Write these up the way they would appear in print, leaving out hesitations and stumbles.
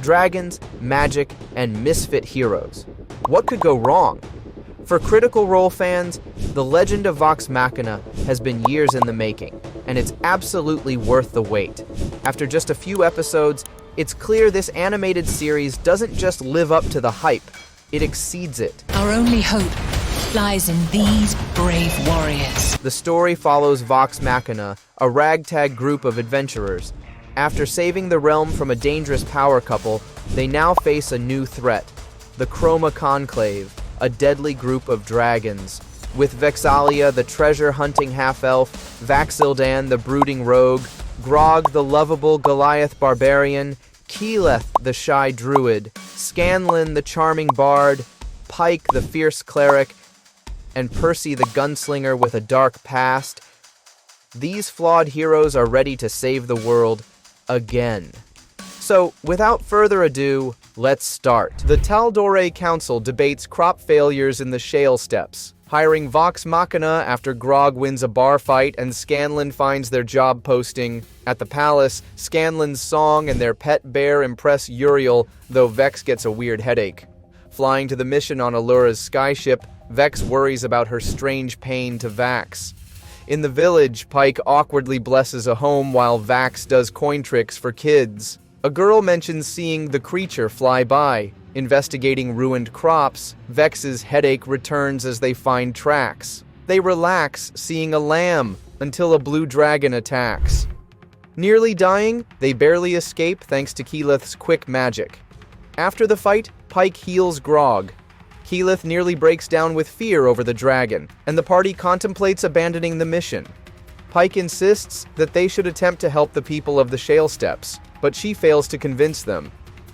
Dragons, magic, and misfit heroes. What could go wrong? For Critical Role fans, The Legend of Vox Machina has been years in the making, and it's absolutely worth the wait. After just a few episodes, it's clear this animated series doesn't just live up to the hype, it exceeds it. Our only hope lies in these brave warriors. The story follows Vox Machina, a ragtag group of adventurers. After saving the realm from a dangerous power couple, they now face a new threat, the Chroma Conclave, a deadly group of dragons. With Vex'ahlia, the treasure-hunting half-elf, Vax'ildan, the brooding rogue, Grog, the lovable Goliath barbarian, Keyleth, the shy druid, Scanlan, the charming bard, Pike, the fierce cleric, and Percy, the gunslinger with a dark past. These flawed heroes are ready to save the world again. So, without further ado, let's start. The Tal'Dorei Council debates crop failures in the Shale Steppes, hiring Vox Machina after Grog wins a bar fight and Scanlan finds their job posting. At the palace, Scanlan's song and their pet bear impress Uriel, though Vex gets a weird headache. Flying to the mission on Allura's skyship, Vex worries about her strange pain to Vax. In the village, Pike awkwardly blesses a home while Vax does coin tricks for kids. A girl mentions seeing the creature fly by. Investigating ruined crops, Vex's headache returns as they find tracks. They relax, seeing a lamb, until a blue dragon attacks. Nearly dying, they barely escape thanks to Keyleth's quick magic. After the fight, Pike heals Grog. Keyleth nearly breaks down with fear over the dragon, and the party contemplates abandoning the mission. Pike insists that they should attempt to help the people of the Shale Steppes, but she fails to convince them.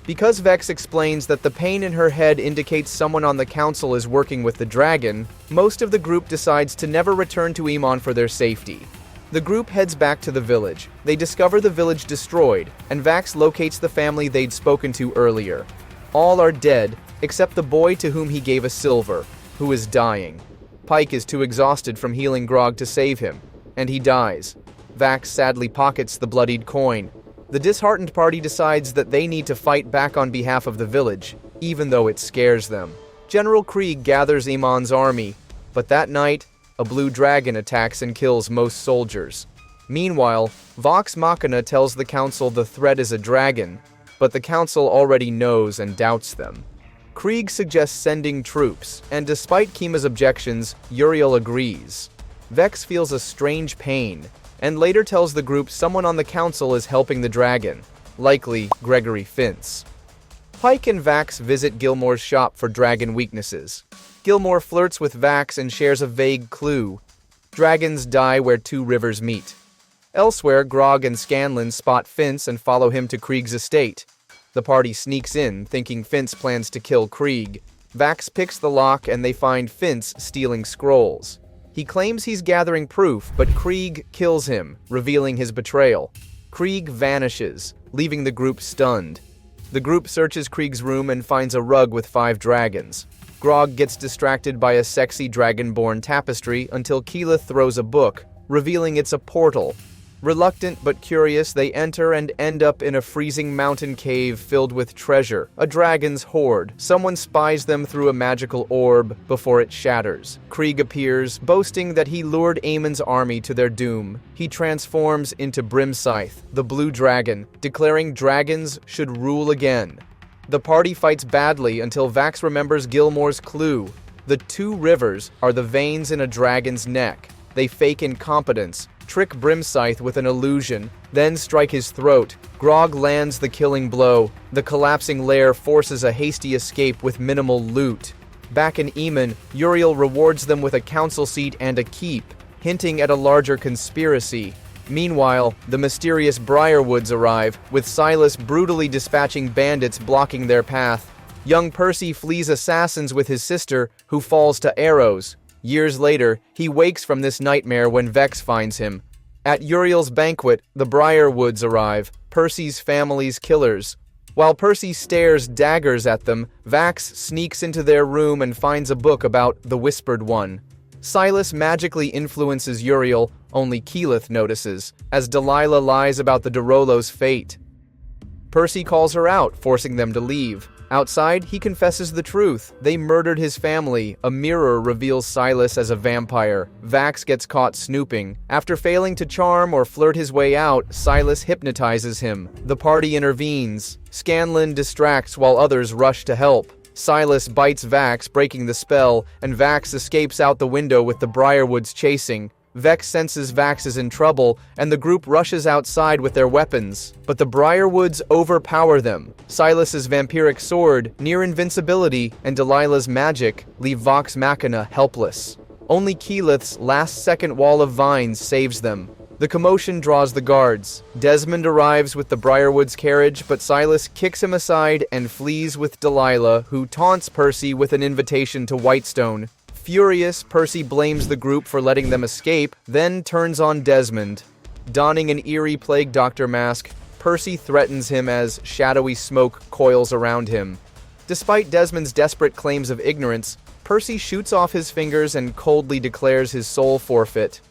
Because Vex explains that the pain in her head indicates someone on the council is working with the dragon, most of the group decides to never return to Emon for their safety. The group heads back to the village. They discover the village destroyed, and Vax locates the family they'd spoken to earlier. All are dead, except the boy to whom he gave a silver, who is dying. Pike is too exhausted from healing Grog to save him, and he dies. Vax sadly pockets the bloodied coin. The disheartened party decides that they need to fight back on behalf of the village, even though it scares them. General Krieg gathers Emon's army, but that night, a blue dragon attacks and kills most soldiers. Meanwhile, Vox Machina tells the council the threat is a dragon, but the council already knows and doubts them. Krieg suggests sending troops, and despite Kima's objections, Uriel agrees. Vex feels a strange pain, and later tells the group someone on the council is helping the dragon, likely Gregory Fince. Pike and Vax visit Gilmore's shop for dragon weaknesses. Gilmore flirts with Vax and shares a vague clue. Dragons die where two rivers meet. Elsewhere, Grog and Scanlan spot Fince and follow him to Krieg's estate. The party sneaks in, thinking Fince plans to kill Krieg. Vax picks the lock and they find Fince stealing scrolls. He claims he's gathering proof, but Krieg kills him, revealing his betrayal. Krieg vanishes, leaving the group stunned. The group searches Krieg's room and finds a rug with 5 dragons. Grog gets distracted by a sexy dragonborn tapestry until Keyleth throws a book, revealing it's a portal. Reluctant but curious, they enter and end up in a freezing mountain cave filled with treasure, a dragon's hoard. Someone spies them through a magical orb before it shatters. Krieg appears, boasting that he lured Aemon's army to their doom. He transforms into Brimscythe, the blue dragon, declaring dragons should rule again. The party fights badly until Vax remembers Gilmore's clue. The 2 rivers are the veins in a dragon's neck. They fake incompetence, trick Brimscythe with an illusion, then strike his throat. Grog lands the killing blow. The collapsing lair forces a hasty escape with minimal loot. Back in Emon, Uriel rewards them with a council seat and a keep, hinting at a larger conspiracy. Meanwhile, the mysterious Briarwoods arrive, with Silas brutally dispatching bandits blocking their path. Young Percy flees assassins with his sister, who falls to arrows. Years later, he wakes from this nightmare when Vex finds him. At Uriel's banquet, the Briarwoods arrive, Percy's family's killers. While Percy stares daggers at them, Vax sneaks into their room and finds a book about the Whispered One. Silas magically influences Uriel, only Keyleth notices, as Delilah lies about the Dorolo's fate. Percy calls her out, forcing them to leave. Outside, he confesses the truth. They murdered his family. A mirror reveals Silas as a vampire. Vax gets caught snooping. After failing to charm or flirt his way out, Silas hypnotizes him. The party intervenes. Scanlan distracts while others rush to help. Silas bites Vax, breaking the spell, and Vax escapes out the window with the Briarwoods chasing. Vex senses Vax is in trouble, and the group rushes outside with their weapons. But the Briarwoods overpower them. Silas's vampiric sword, near invincibility, and Delilah's magic leave Vox Machina helpless. Only Keyleth's last-second wall of vines saves them. The commotion draws the guards. Desmond arrives with the Briarwoods carriage, but Silas kicks him aside and flees with Delilah, who taunts Percy with an invitation to Whitestone. Furious, Percy blames the group for letting them escape, then turns on Desmond. Donning an eerie plague doctor mask, Percy threatens him as shadowy smoke coils around him. Despite Desmond's desperate claims of ignorance, Percy shoots off his fingers and coldly declares his soul forfeit.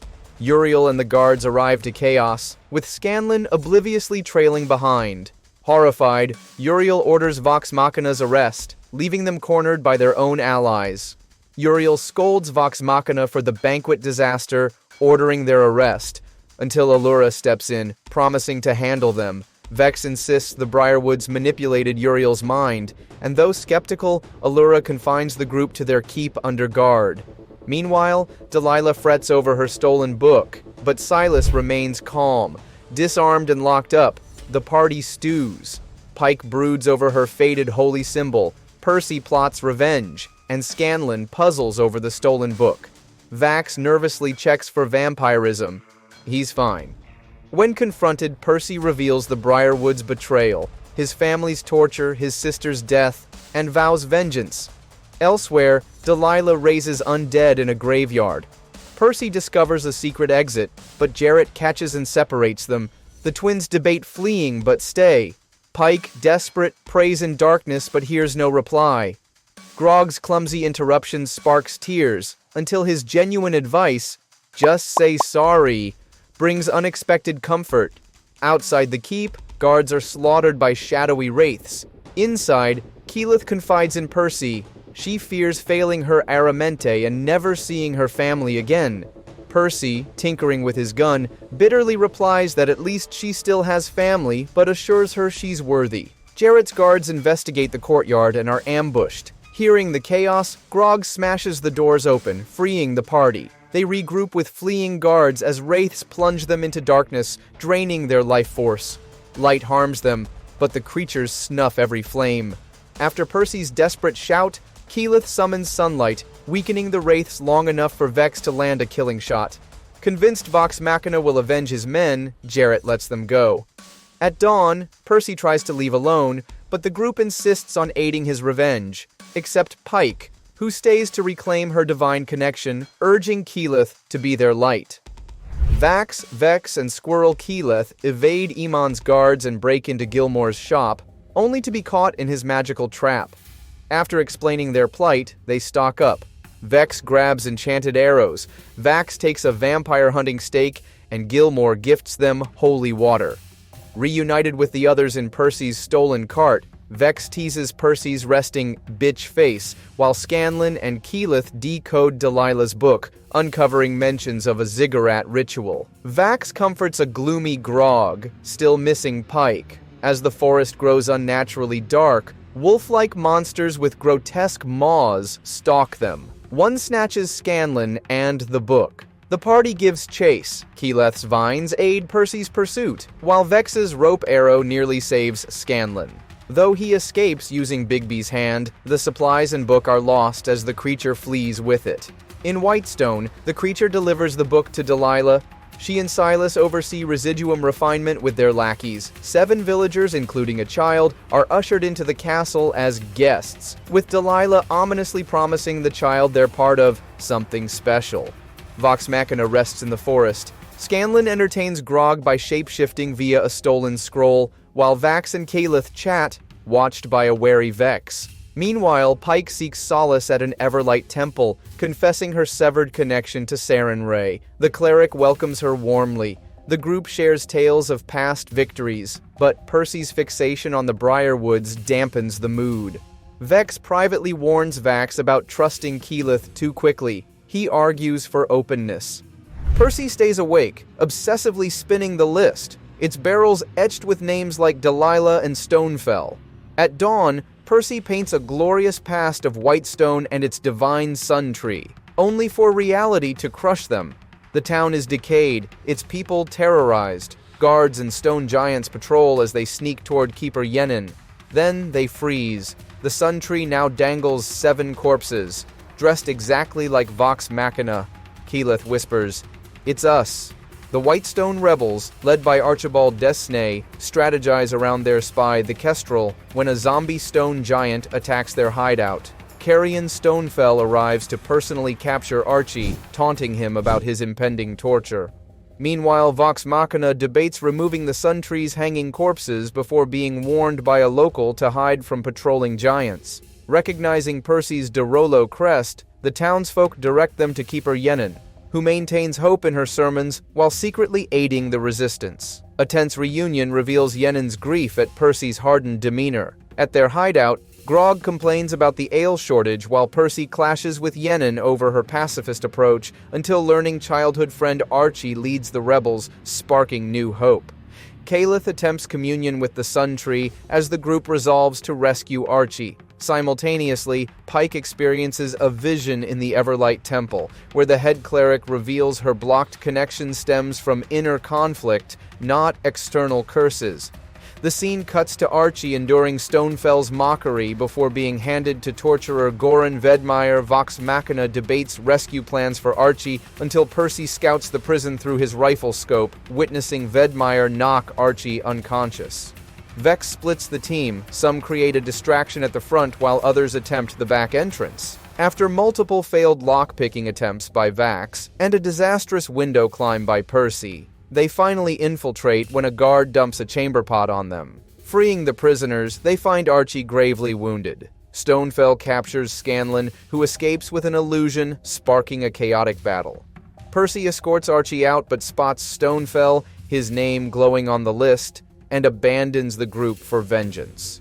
Uriel and the guards arrive to chaos, with Scanlan obliviously trailing behind. Horrified, Uriel orders Vox Machina's arrest, leaving them cornered by their own allies. Uriel scolds Vox Machina for the banquet disaster, ordering their arrest, until Allura steps in, promising to handle them. Vex insists the Briarwoods manipulated Uriel's mind, and though skeptical, Allura confines the group to their keep under guard. Meanwhile, Delilah frets over her stolen book, but Silas remains calm. Disarmed and locked up, the party stews. Pike broods over her faded holy symbol. Percy plots revenge, and Scanlan puzzles over the stolen book. Vax nervously checks for vampirism. He's fine. When confronted, Percy reveals the Briarwoods' betrayal, his family's torture, his sister's death, and vows vengeance. Elsewhere, Delilah raises undead in a graveyard. Percy discovers a secret exit, but Jarrett catches and separates them. The twins debate fleeing, but stay. Pike, desperate, prays in darkness but hears no reply. Grog's clumsy interruption sparks tears, until his genuine advice, just say sorry, brings unexpected comfort. Outside the keep, guards are slaughtered by shadowy wraiths. Inside, Keyleth confides in Percy. She fears failing her Aramente and never seeing her family again. Percy, tinkering with his gun, bitterly replies that at least she still has family, but assures her she's worthy. Jarrett's guards investigate the courtyard and are ambushed. Hearing the chaos, Grog smashes the doors open, freeing the party. They regroup with fleeing guards as wraiths plunge them into darkness, draining their life force. Light harms them, but the creatures snuff every flame. After Percy's desperate shout, Keyleth summons sunlight, weakening the wraiths long enough for Vex to land a killing shot. Convinced Vox Machina will avenge his men, Jarrett lets them go. At dawn, Percy tries to leave alone, but the group insists on aiding his revenge, except Pike, who stays to reclaim her divine connection, urging Keyleth to be their light. Vax, Vex, and Squirrel Keyleth evade Iman's guards and break into Gilmore's shop, only to be caught in his magical trap. After explaining their plight, they stock up. Vex grabs enchanted arrows, Vax takes a vampire hunting stake, and Gilmore gifts them holy water. Reunited with the others in Percy's stolen cart, Vex teases Percy's resting bitch face, while Scanlan and Keyleth decode Delilah's book, uncovering mentions of a ziggurat ritual. Vax comforts a gloomy Grog, still missing Pike. As the forest grows unnaturally dark, wolf-like monsters with grotesque maws stalk them. One snatches Scanlan and the book. The party gives chase. Keyleth's vines aid Percy's pursuit, while Vex's rope arrow nearly saves Scanlan. Though he escapes using Bigby's hand, the supplies and book are lost as the creature flees with it. In Whitestone, the creature delivers the book to Delilah. She and Silas oversee residuum refinement with their lackeys. 7 villagers, including a child, are ushered into the castle as guests, with Delilah ominously promising the child they're part of something special. Vox Machina rests in the forest. Scanlan entertains Grog by shape-shifting via a stolen scroll, while Vax and Keyleth chat, watched by a wary Vex. Meanwhile, Pike seeks solace at an Everlight temple, confessing her severed connection to Sarenrae. The cleric welcomes her warmly. The group shares tales of past victories, but Percy's fixation on the Briarwoods dampens the mood. Vex privately warns Vax about trusting Keyleth too quickly. He argues for openness. Percy stays awake, obsessively spinning the list, its barrels etched with names like Delilah and Stonefell. At dawn, Percy paints a glorious past of Whitestone and its divine sun tree, only for reality to crush them. The town is decayed, its people terrorized. Guards and stone giants patrol as they sneak toward Keeper Yenin. Then they freeze. The sun tree now dangles 7 corpses, dressed exactly like Vox Machina. Keyleth whispers, "It's us." The Whitestone rebels, led by Archibald Desnay, strategize around their spy, the Kestrel, when a zombie stone giant attacks their hideout. Carrion Stonefell arrives to personally capture Archie, taunting him about his impending torture. Meanwhile, Vox Machina debates removing the sun tree's hanging corpses before being warned by a local to hide from patrolling giants. Recognizing Percy's Derolo crest, the townsfolk direct them to Keeper Yenin, who maintains hope in her sermons while secretly aiding the resistance. A tense reunion reveals Yenin's grief at Percy's hardened demeanor. At their hideout, Grog complains about the ale shortage while Percy clashes with Yenin over her pacifist approach until learning childhood friend Archie leads the rebels, sparking new hope. Keyleth attempts communion with the Sun Tree as the group resolves to rescue Archie. Simultaneously, Pike experiences a vision in the Everlight Temple, where the head cleric reveals her blocked connection stems from inner conflict, not external curses. The scene cuts to Archie enduring Stonefell's mockery before being handed to torturer Goran Vedmire. Vox Machina debates rescue plans for Archie until Percy scouts the prison through his rifle scope, witnessing Vedmire knock Archie unconscious. Vex splits the team. Some create a distraction at the front while others attempt the back entrance. After multiple failed lock-picking attempts by Vax and a disastrous window climb by Percy, they finally infiltrate when a guard dumps a chamber pot on them. Freeing the prisoners, they find Archie gravely wounded. Stonefell captures Scanlan, who escapes with an illusion, sparking a chaotic battle. Percy escorts Archie out but spots Stonefell, his name glowing on the list, and abandons the group for vengeance.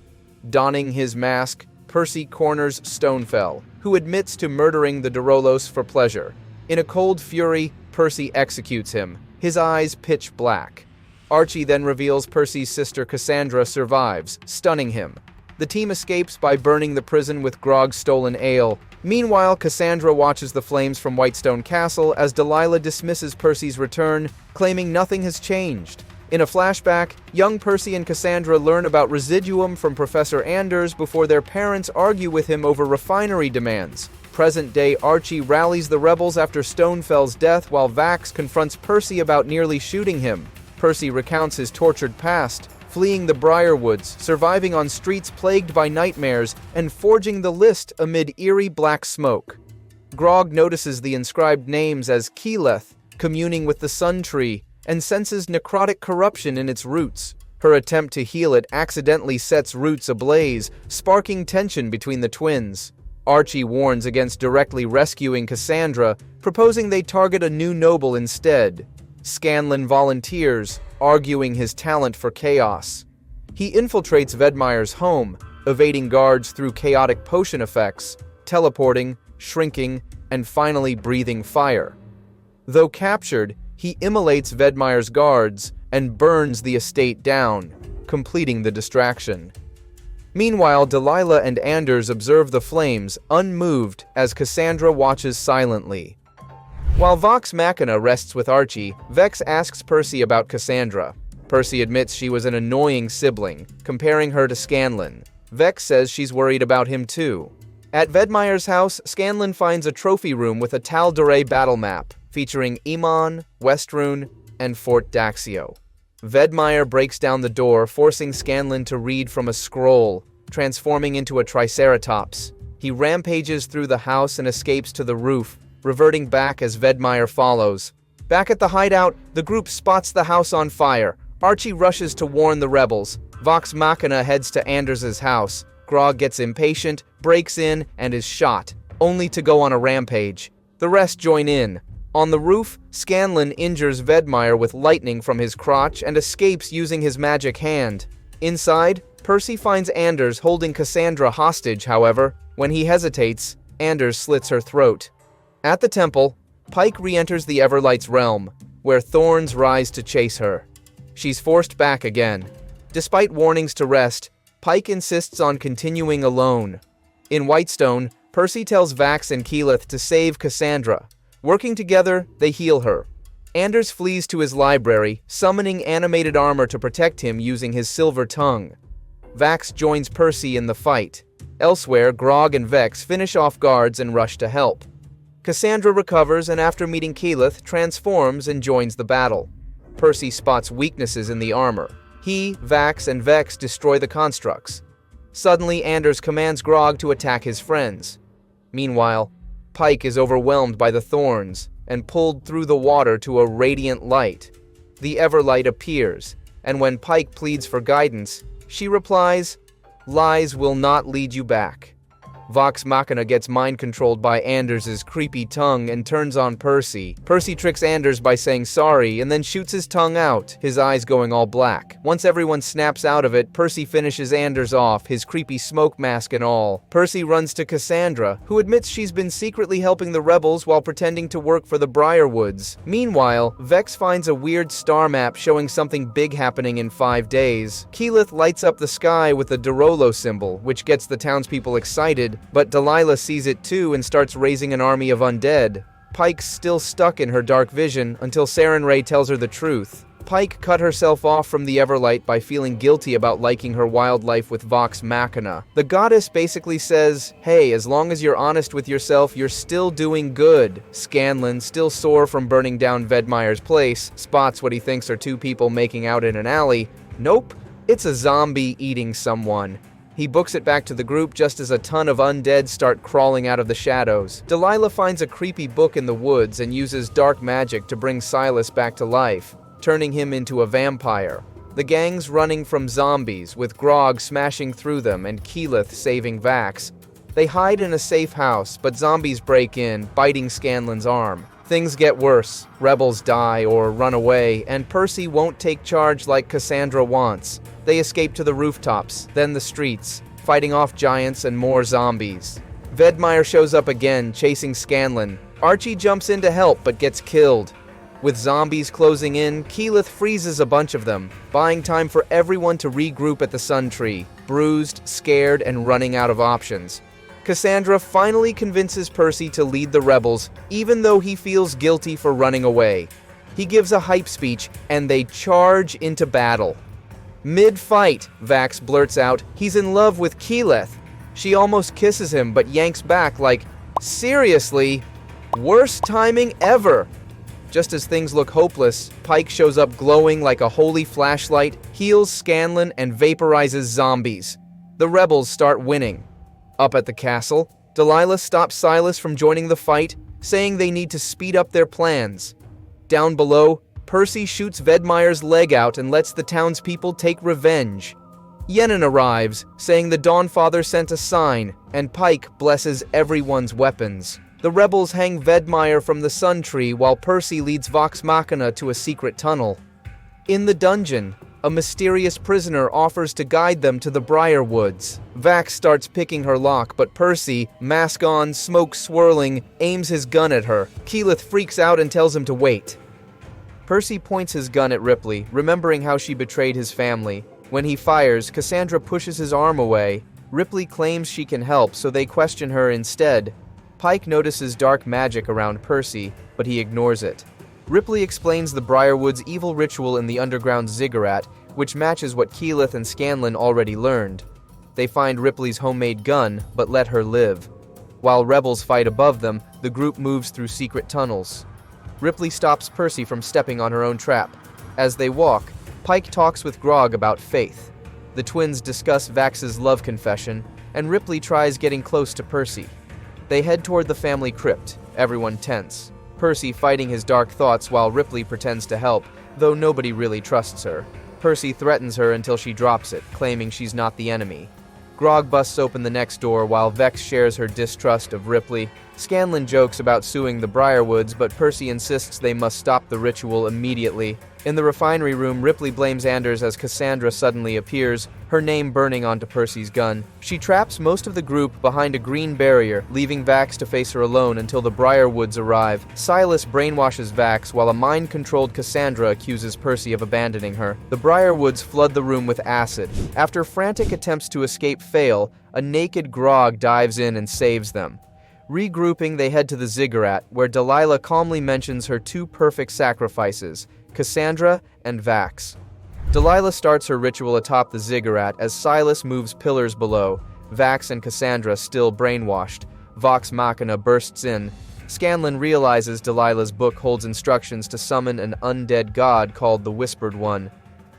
Donning his mask, Percy corners Stonefell, who admits to murdering the Derolos for pleasure. In a cold fury, Percy executes him, his eyes pitch black. Archie then reveals Percy's sister Cassandra survives, stunning him. The team escapes by burning the prison with Grog's stolen ale. Meanwhile, Cassandra watches the flames from Whitestone Castle as Delilah dismisses Percy's return, claiming nothing has changed. In a flashback, young Percy and Cassandra learn about residuum from Professor Anders before their parents argue with him over refinery demands. Present-day Archie rallies the rebels after Stonefell's death while Vax confronts Percy about nearly shooting him. Percy recounts his tortured past, fleeing the Briarwoods, surviving on streets plagued by nightmares, and forging the list amid eerie black smoke. Grog notices the inscribed names as Keyleth, communing with the Sun Tree, and senses necrotic corruption in its roots. Her attempt to heal it accidentally sets roots ablaze, sparking tension between the twins. Archie warns against directly rescuing Cassandra, proposing they target a new noble instead. Scanlan volunteers, arguing his talent for chaos. He infiltrates Vedmire's home, evading guards through chaotic potion effects, teleporting, shrinking, and finally breathing fire. Though captured, he immolates Vedmire's guards and burns the estate down, completing the distraction. Meanwhile, Delilah and Anders observe the flames, unmoved, as Cassandra watches silently. While Vox Machina rests with Archie, Vex asks Percy about Cassandra. Percy admits she was an annoying sibling, comparing her to Scanlan. Vex says she's worried about him too. At Vedmire's house, Scanlan finds a trophy room with a Tal'Dorei battle map, featuring Iman, Westrune, and Fort Daxio. Vedmire breaks down the door, forcing Scanlan to read from a scroll, transforming into a triceratops. He rampages through the house and escapes to the roof, reverting back as Vedmire follows. Back at the hideout, the group spots the house on fire. Archie rushes to warn the rebels. Vox Machina heads to Anders's house. Grog gets impatient, breaks in, and is shot, only to go on a rampage. The rest join in. On the roof, Scanlan injures Vedmire with lightning from his crotch and escapes using his magic hand. Inside, Percy finds Anders holding Cassandra hostage, however. When he hesitates, Anders slits her throat. At the temple, Pike re-enters the Everlight's realm, where thorns rise to chase her. She's forced back again. Despite warnings to rest, Pike insists on continuing alone. In Whitestone, Percy tells Vax and Keyleth to save Cassandra. Working together, they heal her. Anders flees to his library, summoning animated armor to protect him using his silver tongue. Vax joins Percy in the fight. Elsewhere, Grog and Vex finish off guards and rush to help. Cassandra recovers and after meeting Keyleth, transforms and joins the battle. Percy spots weaknesses in the armor. He, Vax, and Vex destroy the constructs. Suddenly, Anders commands Grog to attack his friends. Meanwhile, Pike is overwhelmed by the thorns and pulled through the water to a radiant light. The Everlight appears, and when Pike pleads for guidance, she replies, "Lies will not lead you back." Vox Machina gets mind-controlled by Anders' creepy tongue and turns on Percy. Percy tricks Anders by saying sorry and then shoots his tongue out, his eyes going all black. Once everyone snaps out of it, Percy finishes Anders off, his creepy smoke mask and all. Percy runs to Cassandra, who admits she's been secretly helping the rebels while pretending to work for the Briarwoods. Meanwhile, Vex finds a weird star map showing something big happening in 5 days. Keyleth lights up the sky with the Dorolo symbol, which gets the townspeople excited. But Delilah sees it too and starts raising an army of undead. Pike's still stuck in her dark vision until Sarenrae tells her the truth. Pike cut herself off from the Everlight by feeling guilty about liking her wildlife with Vox Machina. The goddess basically says, hey, as long as you're honest with yourself, you're still doing good. Scanlan, still sore from burning down Vedmire's place, spots what he thinks are 2 people making out in an alley. Nope, it's a zombie eating someone. He books it back to the group just as a ton of undead start crawling out of the shadows. Delilah finds a creepy book in the woods and uses dark magic to bring Silas back to life, turning him into a vampire. The gang's running from zombies, with Grog smashing through them and Keyleth saving Vax. They hide in a safe house, but zombies break in, biting Scanlan's arm. Things get worse. Rebels die or run away, and Percy won't take charge like Cassandra wants. They escape to the rooftops, then the streets, fighting off giants and more zombies. Vedmire shows up again, chasing Scanlan. Archie jumps in to help, but gets killed. With zombies closing in, Keyleth freezes a bunch of them, buying time for everyone to regroup at the Sun Tree, bruised, scared, and running out of options. Cassandra finally convinces Percy to lead the rebels, even though he feels guilty for running away. He gives a hype speech, and they charge into battle. Mid-fight, Vax blurts out he's in love with Keyleth. She almost kisses him, but yanks back like, seriously? Worst timing ever! Just as things look hopeless, Pike shows up glowing like a holy flashlight, heals Scanlan, and vaporizes zombies. The rebels start winning. Up at the castle, Delilah stops Silas from joining the fight, saying they need to speed up their plans. Down below, Percy shoots Vedmire's leg out and lets the townspeople take revenge. Yennon arrives, saying the Dawnfather sent a sign, and Pike blesses everyone's weapons. The rebels hang Vedmire from the Sun Tree while Percy leads Vox Machina to a secret tunnel. In the dungeon, a mysterious prisoner offers to guide them to the Briarwoods. Vax starts picking her lock, but Percy, mask on, smoke swirling, aims his gun at her. Keyleth freaks out and tells him to wait. Percy points his gun at Ripley, remembering how she betrayed his family. When he fires, Cassandra pushes his arm away. Ripley claims she can help, so they question her instead. Pike notices dark magic around Percy, but he ignores it. Ripley explains the Briarwood's evil ritual in the underground ziggurat, which matches what Keyleth and Scanlan already learned. They find Ripley's homemade gun, but let her live. While rebels fight above them, the group moves through secret tunnels. Ripley stops Percy from stepping on her own trap. As they walk, Pike talks with Grog about faith. The twins discuss Vax's love confession, and Ripley tries getting close to Percy. They head toward the family crypt, everyone tense. Percy fighting his dark thoughts while Ripley pretends to help, though nobody really trusts her. Percy threatens her until she drops it, claiming she's not the enemy. Grog busts open the next door while Vex shares her distrust of Ripley. Scanlan jokes about suing the Briarwoods, but Percy insists they must stop the ritual immediately. In the refinery room, Ripley blames Anders as Cassandra suddenly appears, her name burning onto Percy's gun. She traps most of the group behind a green barrier, leaving Vax to face her alone until the Briarwoods arrive. Silas brainwashes Vax, while a mind-controlled Cassandra accuses Percy of abandoning her. The Briarwoods flood the room with acid. After frantic attempts to escape fail, a naked Grog dives in and saves them. Regrouping, they head to the ziggurat, where Delilah calmly mentions her two perfect sacrifices, Cassandra and Vax. Delilah starts her ritual atop the ziggurat as Silas moves pillars below, Vax and Cassandra still brainwashed. Vox Machina bursts in. Scanlan realizes Delilah's book holds instructions to summon an undead god called the Whispered One.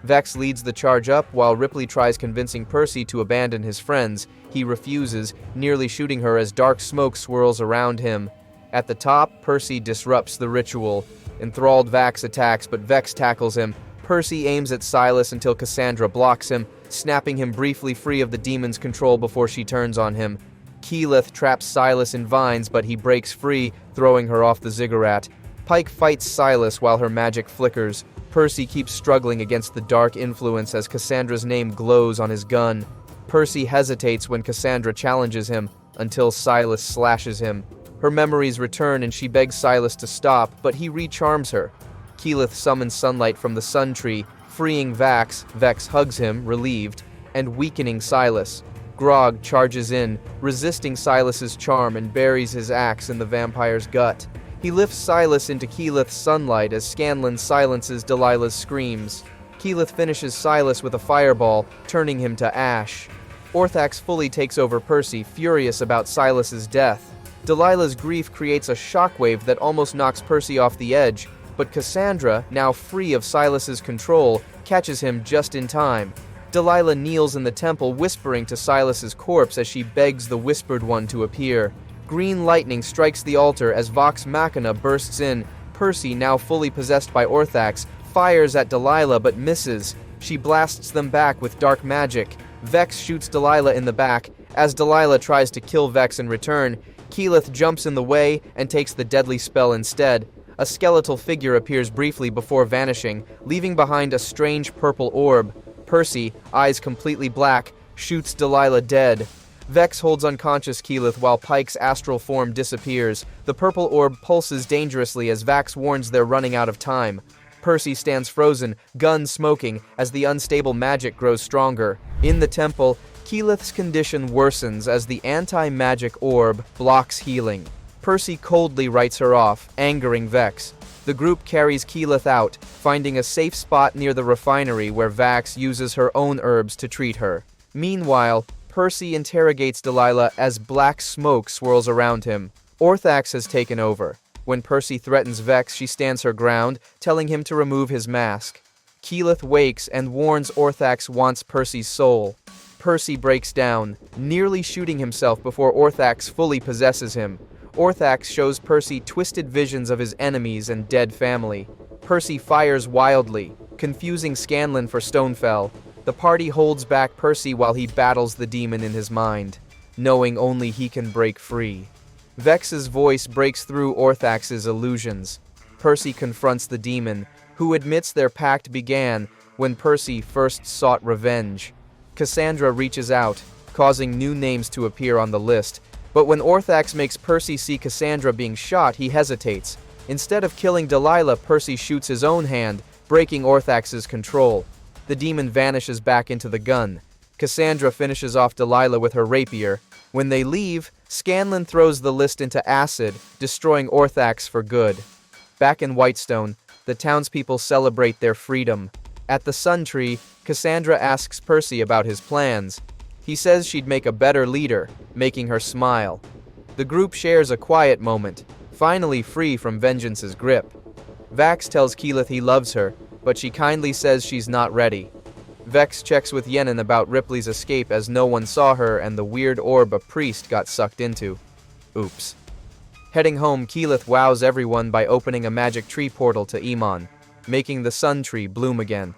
Vex leads the charge up while Ripley tries convincing Percy to abandon his friends. He refuses, nearly shooting her as dark smoke swirls around him. At the top, Percy disrupts the ritual. Enthralled, Vax attacks, but Vex tackles him. Percy aims at Silas until Cassandra blocks him, snapping him briefly free of the demon's control before she turns on him. Keyleth traps Silas in vines, but he breaks free, throwing her off the ziggurat. Pike fights Silas while her magic flickers. Percy keeps struggling against the dark influence as Cassandra's name glows on his gun. Percy hesitates when Cassandra challenges him, until Silas slashes him. Her memories return and she begs Silas to stop, but he recharms her. Keyleth summons sunlight from the sun tree, freeing Vax. Vex hugs him, relieved, and weakening Silas. Grog charges in, resisting Silas's charm and buries his axe in the vampire's gut. He lifts Silas into Keyleth's sunlight as Scanlan silences Delilah's screams. Keyleth finishes Silas with a fireball, turning him to ash. Orthax fully takes over Percy, furious about Silas's death. Delilah's grief creates a shockwave that almost knocks Percy off the edge, but Cassandra, now free of Silas's control, catches him just in time. Delilah kneels in the temple, whispering to Silas's corpse as she begs the Whispered One to appear. Green lightning strikes the altar as Vox Machina bursts in. Percy, now fully possessed by Orthax, fires at Delilah but misses. She blasts them back with dark magic. Vex shoots Delilah in the back. As Delilah tries to kill Vex in return, Keyleth jumps in the way and takes the deadly spell instead. A skeletal figure appears briefly before vanishing, leaving behind a strange purple orb. Percy, eyes completely black, shoots Delilah dead. Vex holds unconscious Keyleth while Pike's astral form disappears. The purple orb pulses dangerously as Vax warns they're running out of time. Percy stands frozen, gun smoking, as the unstable magic grows stronger. In the temple, Keyleth's condition worsens as the anti-magic orb blocks healing. Percy coldly writes her off, angering Vex. The group carries Keyleth out, finding a safe spot near the refinery where Vax uses her own herbs to treat her. Meanwhile, Percy interrogates Delilah as black smoke swirls around him. Orthax has taken over. When Percy threatens Vex, she stands her ground, telling him to remove his mask. Keyleth wakes and warns Orthax wants Percy's soul. Percy breaks down, nearly shooting himself before Orthax fully possesses him. Orthax shows Percy twisted visions of his enemies and dead family. Percy fires wildly, confusing Scanlan for Stonefell. The party holds back Percy while he battles the demon in his mind, knowing only he can break free. Vex's voice breaks through Orthax's illusions. Percy confronts the demon, who admits their pact began when Percy first sought revenge. Cassandra reaches out, causing new names to appear on the list, but when Orthax makes Percy see Cassandra being shot, he hesitates. Instead of killing Delilah, Percy shoots his own hand, breaking Orthax's control. The demon vanishes back into the gun. Cassandra finishes off Delilah with her rapier. When they leave, Scanlan throws the list into acid, destroying Orthax for good. Back in Whitestone, the townspeople celebrate their freedom. At the Sun Tree, Cassandra asks Percy about his plans. He says she'd make a better leader, making her smile. The group shares a quiet moment, finally free from Vengeance's grip. Vax tells Keyleth he loves her, but she kindly says she's not ready. Vex checks with Yennon about Ripley's escape as no one saw her and the weird orb a priest got sucked into. Oops. Heading home, Keyleth wows everyone by opening a magic tree portal to Emon, making the sun tree bloom again.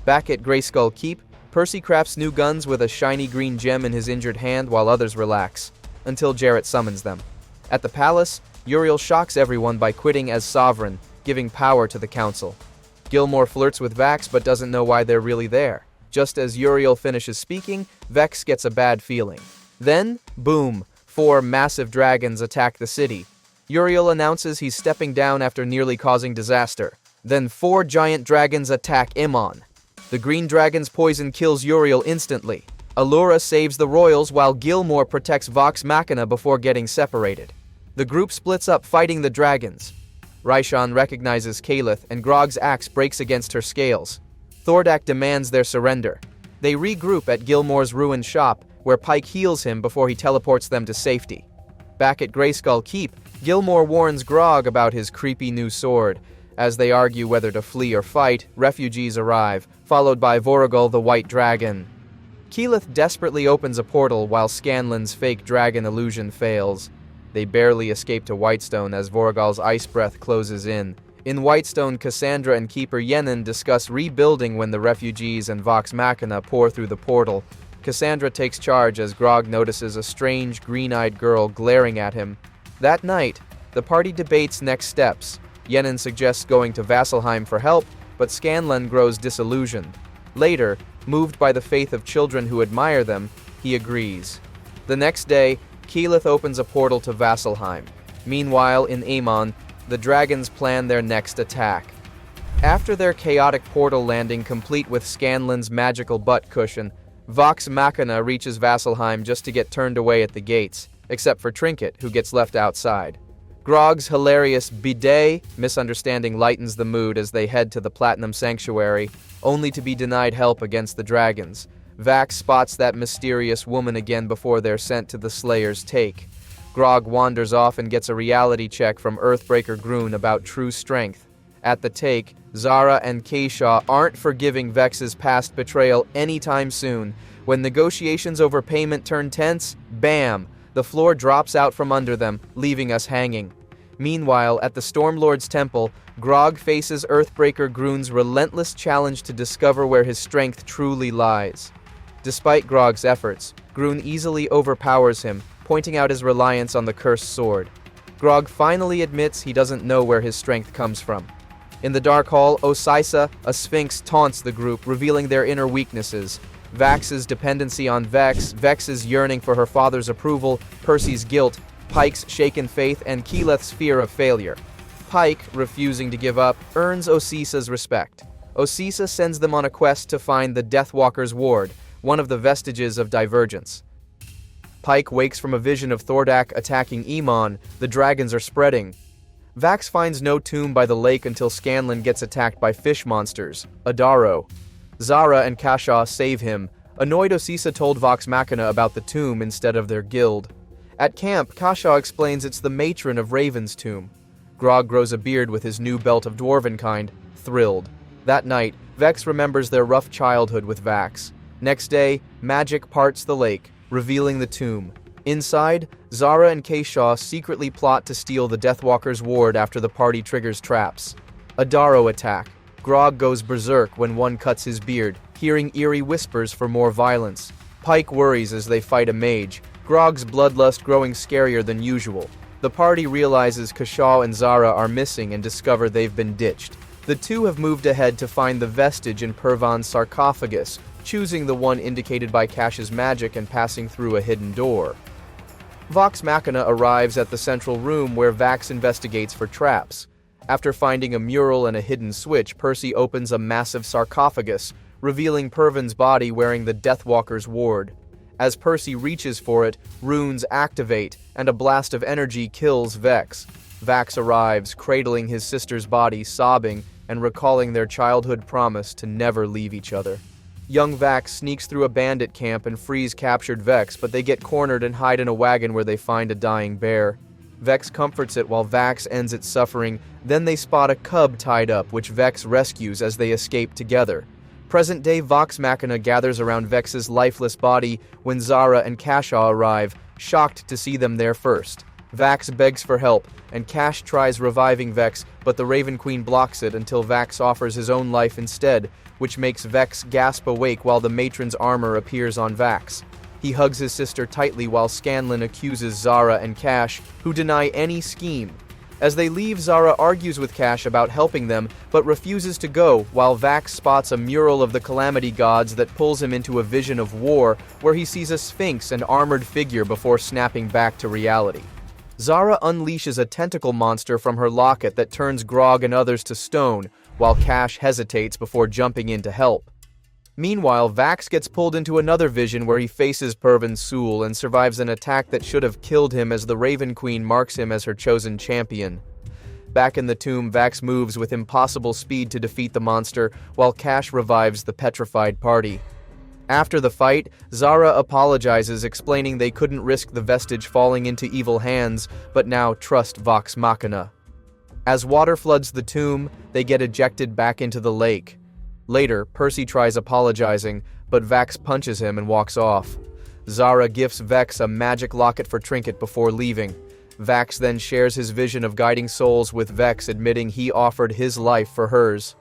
Back at Greyskull Keep, Percy crafts new guns with a shiny green gem in his injured hand while others relax, until Jarrett summons them. At the palace, Uriel shocks everyone by quitting as sovereign, giving power to the council. Gilmore flirts with Vax but doesn't know why they're really there. Just as Uriel finishes speaking, Vex gets a bad feeling. Then, boom, 4 massive dragons attack the city. Uriel announces he's stepping down after nearly causing disaster. Then 4 giant dragons attack Imon. The green dragon's poison kills Uriel instantly. Allura saves the royals while Gilmore protects Vox Machina before getting separated. The group splits up fighting the dragons. Ryshan recognizes Keyleth and Grog's axe breaks against her scales. Thordak demands their surrender. They regroup at Gilmore's ruined shop, where Pike heals him before he teleports them to safety. Back at Greyskull Keep, Gilmore warns Grog about his creepy new sword. As they argue whether to flee or fight, refugees arrive, followed by Voragul the White Dragon. Keyleth desperately opens a portal while Scanlan's fake dragon illusion fails. They barely escape to Whitestone as Voragul's ice breath closes in. In Whitestone, Cassandra and Keeper Yenin discuss rebuilding when the refugees and Vox Machina pour through the portal. Cassandra takes charge as Grog notices a strange green-eyed girl glaring at him. That night, the party debates next steps. Yenin suggests going to Vasselheim for help, but Scanlan grows disillusioned. Later, moved by the faith of children who admire them, he agrees. The next day, Keyleth opens a portal to Vasselheim. Meanwhile, in Amon, the dragons plan their next attack. After their chaotic portal landing complete with Scanlan's magical butt cushion, Vox Machina reaches Vasselheim just to get turned away at the gates, except for Trinket, who gets left outside. Grog's hilarious bidet misunderstanding lightens the mood as they head to the Platinum Sanctuary, only to be denied help against the dragons. Vax spots that mysterious woman again before they're sent to the Slayer's take. Grog wanders off and gets a reality check from Earthbreaker Grun about true strength. At the take, Zara and Keyshaw aren't forgiving Vex's past betrayal anytime soon. When negotiations over payment turn tense, bam! The floor drops out from under them, leaving us hanging. Meanwhile, at the Stormlord's temple, Grog faces Earthbreaker Grun's relentless challenge to discover where his strength truly lies. Despite Grog's efforts, Grun easily overpowers him, pointing out his reliance on the cursed sword. Grog finally admits he doesn't know where his strength comes from. In the Dark Hall, Osysa, a sphinx, taunts the group, revealing their inner weaknesses. Vax's dependency on Vex, Vex's yearning for her father's approval, Percy's guilt, Pike's shaken faith, and Keyleth's fear of failure. Pike, refusing to give up, earns Osysa's respect. Osysa sends them on a quest to find the Deathwalker's ward, one of the vestiges of divergence. Pike wakes from a vision of Thordak attacking Emon. The dragons are spreading. Vax finds no tomb by the lake until Scanlan gets attacked by fish monsters, Adaro. Zara and Kashaw save him. Annoyed, Osysa told Vox Machina about the tomb instead of their guild. At camp, Kashaw explains it's the matron of Raven's tomb. Grog grows a beard with his new belt of dwarvenkind, thrilled. That night, Vex remembers their rough childhood with Vax. Next day, magic parts the lake, revealing the tomb. Inside, Zara and Keyshaw secretly plot to steal the Deathwalker's ward after the party triggers traps. Adaro attack. Grog goes berserk when one cuts his beard, hearing eerie whispers for more violence. Pike worries as they fight a mage, Grog's bloodlust growing scarier than usual. The party realizes Kashaw and Zara are missing and discover they've been ditched. The two have moved ahead to find the vestige in Pervan's sarcophagus, choosing the one indicated by Cash's magic and passing through a hidden door. Vox Machina arrives at the central room where Vax investigates for traps. After finding a mural and a hidden switch, Percy opens a massive sarcophagus, revealing Pervan's body wearing the Deathwalker's ward. As Percy reaches for it, runes activate, and a blast of energy kills Vex. Vax arrives, cradling his sister's body, sobbing, and recalling their childhood promise to never leave each other. Young Vax sneaks through a bandit camp and frees captured Vex, but they get cornered and hide in a wagon where they find a dying bear. Vex comforts it while Vax ends its suffering, then they spot a cub tied up, which Vex rescues as they escape together. Present-day Vox Machina gathers around Vex's lifeless body when Zara and Kashaw arrive, shocked to see them there first. Vax begs for help, and Cash tries reviving Vex, but the Raven Queen blocks it until Vax offers his own life instead, which makes Vex gasp awake while the matron's armor appears on Vax. He hugs his sister tightly while Scanlan accuses Zara and Cash, who deny any scheme. As they leave, Zara argues with Cash about helping them, but refuses to go, while Vax spots a mural of the Calamity Gods that pulls him into a vision of war, where he sees a sphinx and armored figure before snapping back to reality. Zara unleashes a tentacle monster from her locket that turns Grog and others to stone, while Cash hesitates before jumping in to help. Meanwhile, Vax gets pulled into another vision where he faces Pervin Sul and survives an attack that should have killed him as the Raven Queen marks him as her chosen champion. Back in the tomb, Vax moves with impossible speed to defeat the monster, while Cash revives the petrified party. After the fight, Zara apologizes, explaining they couldn't risk the vestige falling into evil hands, but now trust Vox Machina. As water floods the tomb, they get ejected back into the lake. Later, Percy tries apologizing, but Vax punches him and walks off. Zara gifts Vex a magic locket for trinket before leaving. Vax then shares his vision of guiding souls with Vex, admitting he offered his life for hers.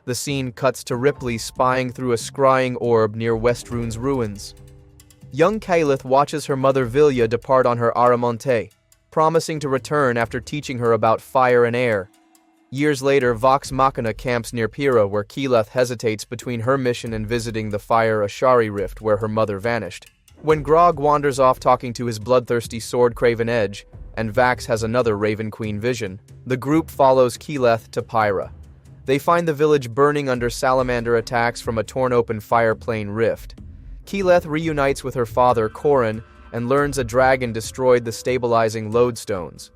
The scene cuts to Ripley spying through a scrying orb near Westrune's ruins. Young Keyleth watches her mother Vilya depart on her Aramonte, promising to return after teaching her about fire and air. Years later, Vox Machina camps near Pyrrha, where Keyleth hesitates between her mission and visiting the Fire Ashari Rift where her mother vanished. When Grog wanders off talking to his bloodthirsty sword Craven Edge, and Vax has another Raven Queen vision, the group follows Keyleth to Pyrrha. They find the village burning under salamander attacks from a torn-open fireplane rift. Keyleth reunites with her father, Corrin, and learns a dragon destroyed the stabilizing lodestones.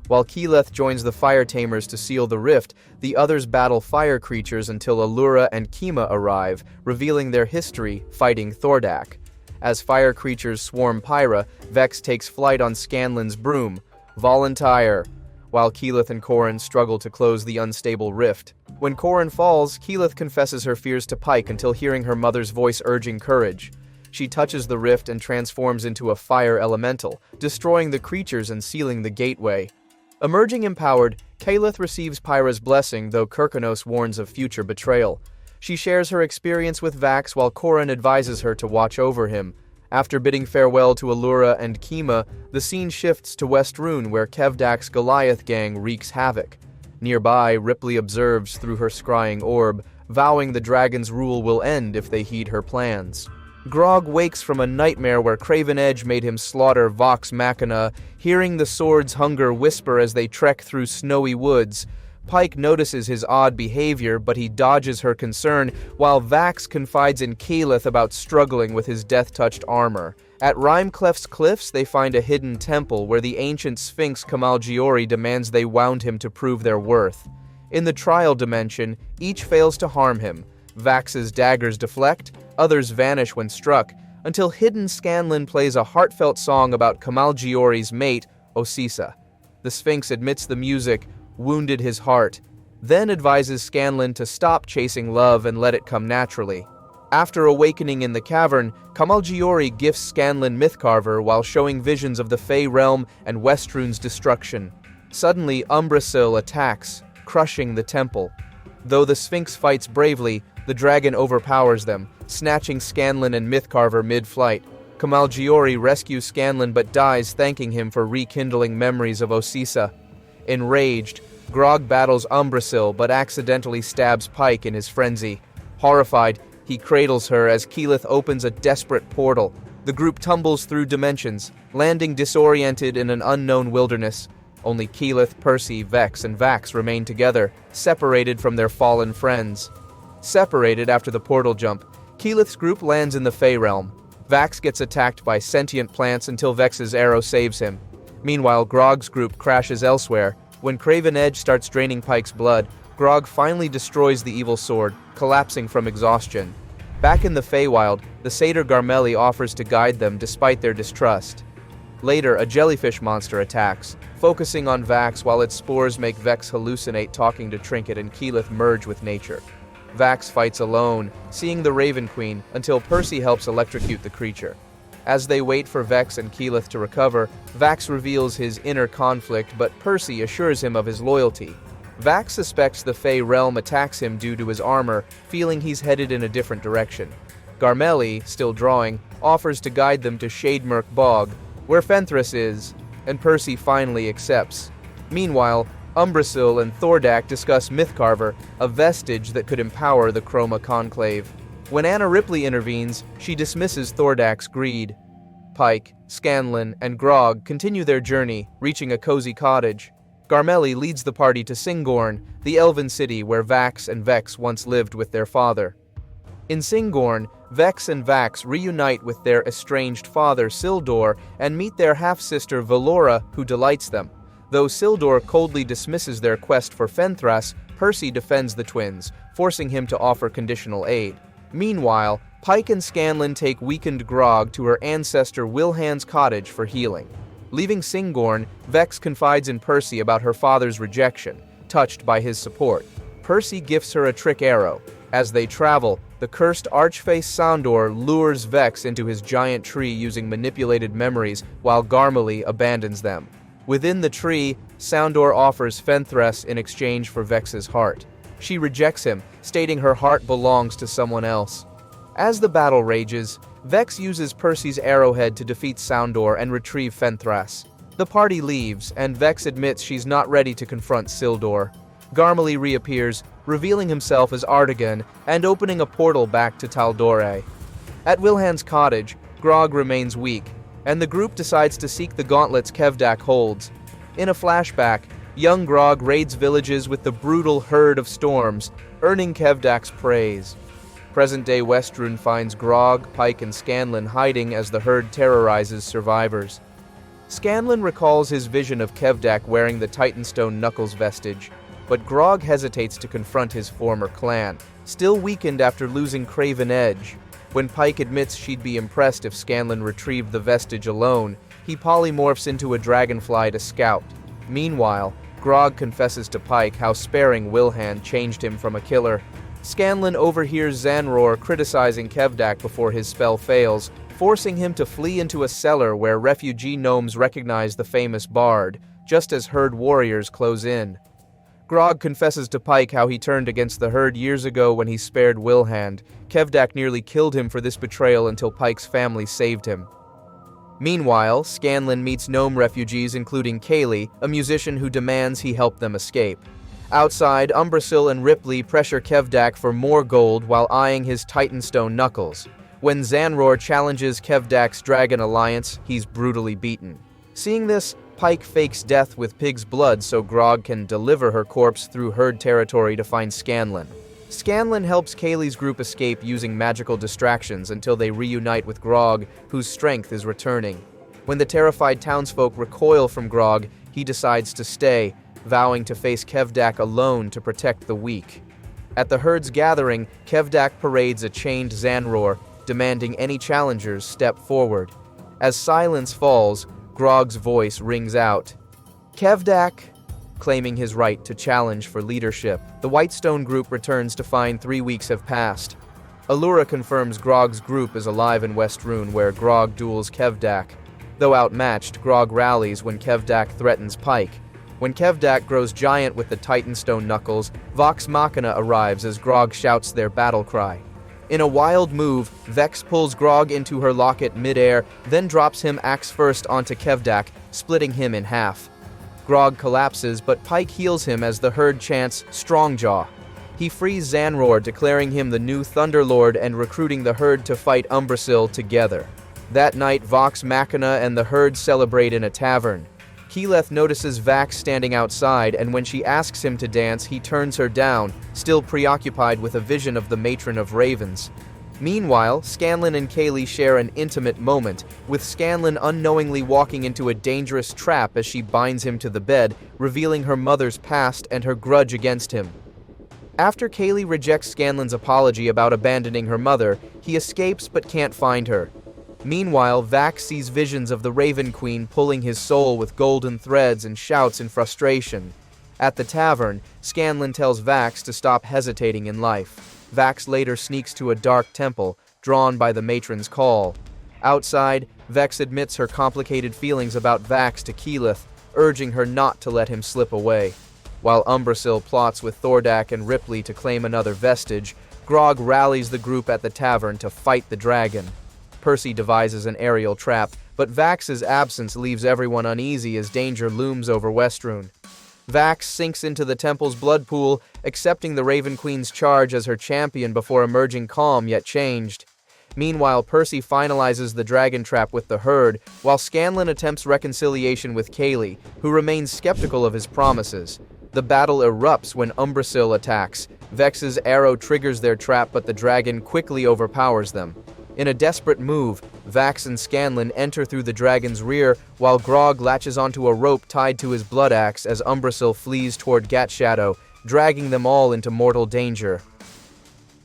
While Keyleth joins the fire tamers to seal the rift, the others battle fire creatures until Allura and Kima arrive, revealing their history fighting Thordak. As fire creatures swarm Pyrrha, Vex takes flight on Scanlan's broom, Volunteer, while Keyleth and Corrin struggle to close the unstable rift. When Corrin falls, Keyleth confesses her fears to Pike until hearing her mother's voice urging courage. She touches the rift and transforms into a fire elemental, destroying the creatures and sealing the gateway. Emerging empowered, Keyleth receives Pyrrha's blessing, though Kirkonos warns of future betrayal. She shares her experience with Vax while Corrin advises her to watch over him. After bidding farewell to Allura and Kima, the scene shifts to Westrune, where Kevdak's Goliath gang wreaks havoc. Nearby, Ripley observes through her scrying orb, vowing the dragon's rule will end if they heed her plans. Grog wakes from a nightmare where Craven Edge made him slaughter Vox Machina, hearing the sword's hunger whisper as they trek through snowy woods. Pike notices his odd behavior, but he dodges her concern, while Vax confides in Keyleth about struggling with his death-touched armor. At Rhymecleft's cliffs, they find a hidden temple where the ancient Sphinx Kamalgiori demands they wound him to prove their worth. In the trial dimension, each fails to harm him. Vax's daggers deflect, others vanish when struck, until hidden Scanlan plays a heartfelt song about Kamalgiori's mate, Osisa. The Sphinx admits the music wounded his heart, then advises Scanlan to stop chasing love and let it come naturally. After awakening in the cavern, Kamalgiori gifts Scanlan Mythcarver while showing visions of the Fey realm and Westrune's destruction. Suddenly, Umbrasyl attacks, crushing the temple. Though the Sphinx fights bravely, the dragon overpowers them, snatching Scanlan and Mythcarver mid-flight. Kamalgiori rescues Scanlan but dies, thanking him for rekindling memories of Osisa. Enraged, Grog battles Umbrasyl but accidentally stabs Pike in his frenzy. Horrified, he cradles her as Keyleth opens a desperate portal. The group tumbles through dimensions, landing disoriented in an unknown wilderness. Only Keyleth, Percy, Vex, and Vax remain together, separated from their fallen friends. Separated after the portal jump, Keyleth's group lands in the Fey realm. Vax gets attacked by sentient plants until Vex's arrow saves him. Meanwhile, Grog's group crashes elsewhere. When Craven Edge starts draining Pike's blood, Grog finally destroys the evil sword, collapsing from exhaustion. Back in the Feywild, the satyr Garmelli offers to guide them despite their distrust. Later, a jellyfish monster attacks, focusing on Vax while its spores make Vex hallucinate talking to Trinket and Keyleth merge with nature. Vax fights alone, seeing the Raven Queen, until Percy helps electrocute the creature. As they wait for Vex and Keyleth to recover, Vax reveals his inner conflict, but Percy assures him of his loyalty. Vax suspects the Fey realm attacks him due to his armor, feeling he's headed in a different direction. Garmelli, still drawing, offers to guide them to Shademurk Bog, where Fenthras is, and Percy finally accepts. Meanwhile, Umbrasyl and Thordak discuss Mythcarver, a vestige that could empower the Chroma Conclave. When Anna Ripley intervenes, she dismisses Thordak's greed. Pike, Scanlan, and Grog continue their journey, reaching a cozy cottage. Garmelli leads the party to Singorn, the elven city where Vax and Vex once lived with their father. In Singorn, Vex and Vax reunite with their estranged father Sildor and meet their half-sister Valora, who delights them. Though Sildor coldly dismisses their quest for Fenthras, Percy defends the twins, forcing him to offer conditional aid. Meanwhile, Pike and Scanlan take weakened Grog to her ancestor Wilhan's cottage for healing. Leaving Singorn, Vex confides in Percy about her father's rejection, touched by his support. Percy gifts her a trick arrow. As they travel, the cursed archface Sandor lures Vex into his giant tree using manipulated memories, while Garmelli abandons them. Within the tree, Sandor offers Fenthras in exchange for Vex's heart. She rejects him, stating her heart belongs to someone else. As the battle rages, Vex uses Percy's arrowhead to defeat Sandor and retrieve Fenthras. The party leaves, and Vex admits she's not ready to confront Sildor. Garmelli reappears, revealing himself as Artigan and opening a portal back to Taldore. At Wilhan's cottage, Grog remains weak, and the group decides to seek the gauntlets Kevdak holds. In a flashback, young Grog raids villages with the brutal Herd of Storms, earning Kevdak's praise. Present-day Westrun finds Grog, Pike, and Scanlan hiding as the herd terrorizes survivors. Scanlan recalls his vision of Kevdak wearing the Titanstone Knuckles vestige, but Grog hesitates to confront his former clan, still weakened after losing Craven Edge. When Pike admits she'd be impressed if Scanlan retrieved the vestige alone, he polymorphs into a dragonfly to scout. Meanwhile, Grog confesses to Pike how sparing Wilhan changed him from a killer. Scanlan overhears Zanror criticizing Kevdak before his spell fails, forcing him to flee into a cellar where refugee gnomes recognize the famous bard, just as herd warriors close in. Grog confesses to Pike how he turned against the herd years ago when he spared Wilhan. Kevdak nearly killed him for this betrayal until Pike's family saved him. Meanwhile, Scanlan meets gnome refugees including Keyleth, a musician who demands he help them escape. Outside, Umbrasyl and Ripley pressure Kevdak for more gold while eyeing his Titanstone knuckles. When Zanror challenges Kevdak's dragon alliance, he's brutally beaten. Seeing this, Pike fakes death with pig's blood so Grog can deliver her corpse through herd territory to find Scanlan. Scanlan helps Kaylee's group escape using magical distractions until they reunite with Grog, whose strength is returning. When the terrified townsfolk recoil from Grog, he decides to stay, vowing to face Kevdak alone to protect the weak. At the herd's gathering, Kevdak parades a chained Zanror, demanding any challengers step forward. As silence falls, Grog's voice rings out. Kevdak, claiming his right to challenge for leadership. The Whitestone group returns to find 3 weeks have passed. Allura confirms Grog's group is alive in Westrun, where Grog duels Kevdak. Though outmatched, Grog rallies when Kevdak threatens Pike. When Kevdak grows giant with the Titanstone knuckles, Vox Machina arrives as Grog shouts their battle cry. In a wild move, Vex pulls Grog into her locket midair, then drops him axe first onto Kevdak, splitting him in half. Grog collapses, but Pike heals him as the herd chants Strongjaw. He frees Zanror, declaring him the new Thunderlord and recruiting the herd to fight Umbrasyl together. That night, Vox Machina and the herd celebrate in a tavern. Keyleth notices Vax standing outside, and when she asks him to dance, he turns her down, still preoccupied with a vision of the Matron of Ravens. Meanwhile, Scanlan and Keyleth share an intimate moment, with Scanlan unknowingly walking into a dangerous trap as she binds him to the bed, revealing her mother's past and her grudge against him. After Keyleth rejects Scanlan's apology about abandoning her mother, he escapes but can't find her. Meanwhile, Vax sees visions of the Raven Queen pulling his soul with golden threads and shouts in frustration. At the tavern, Scanlan tells Vax to stop hesitating in life. Vax later sneaks to a dark temple, drawn by the matron's call. Outside, Vex admits her complicated feelings about Vax to Keyleth, urging her not to let him slip away. While Umbrasyl plots with Thordak and Ripley to claim another vestige, Grog rallies the group at the tavern to fight the dragon. Percy devises an aerial trap, but Vax's absence leaves everyone uneasy as danger looms over Westruun. Vax sinks into the temple's blood pool, accepting the Raven Queen's charge as her champion before emerging calm yet changed. Meanwhile, Percy finalizes the dragon trap with the herd, while Scanlan attempts reconciliation with Keyleth, who remains skeptical of his promises. The battle erupts when Umbrasyl attacks. Vex's arrow triggers their trap, but the dragon quickly overpowers them. In a desperate move, Vax and Scanlan enter through the dragon's rear, while Grog latches onto a rope tied to his blood axe as Umbrasyl flees toward Gatshadow, dragging them all into mortal danger.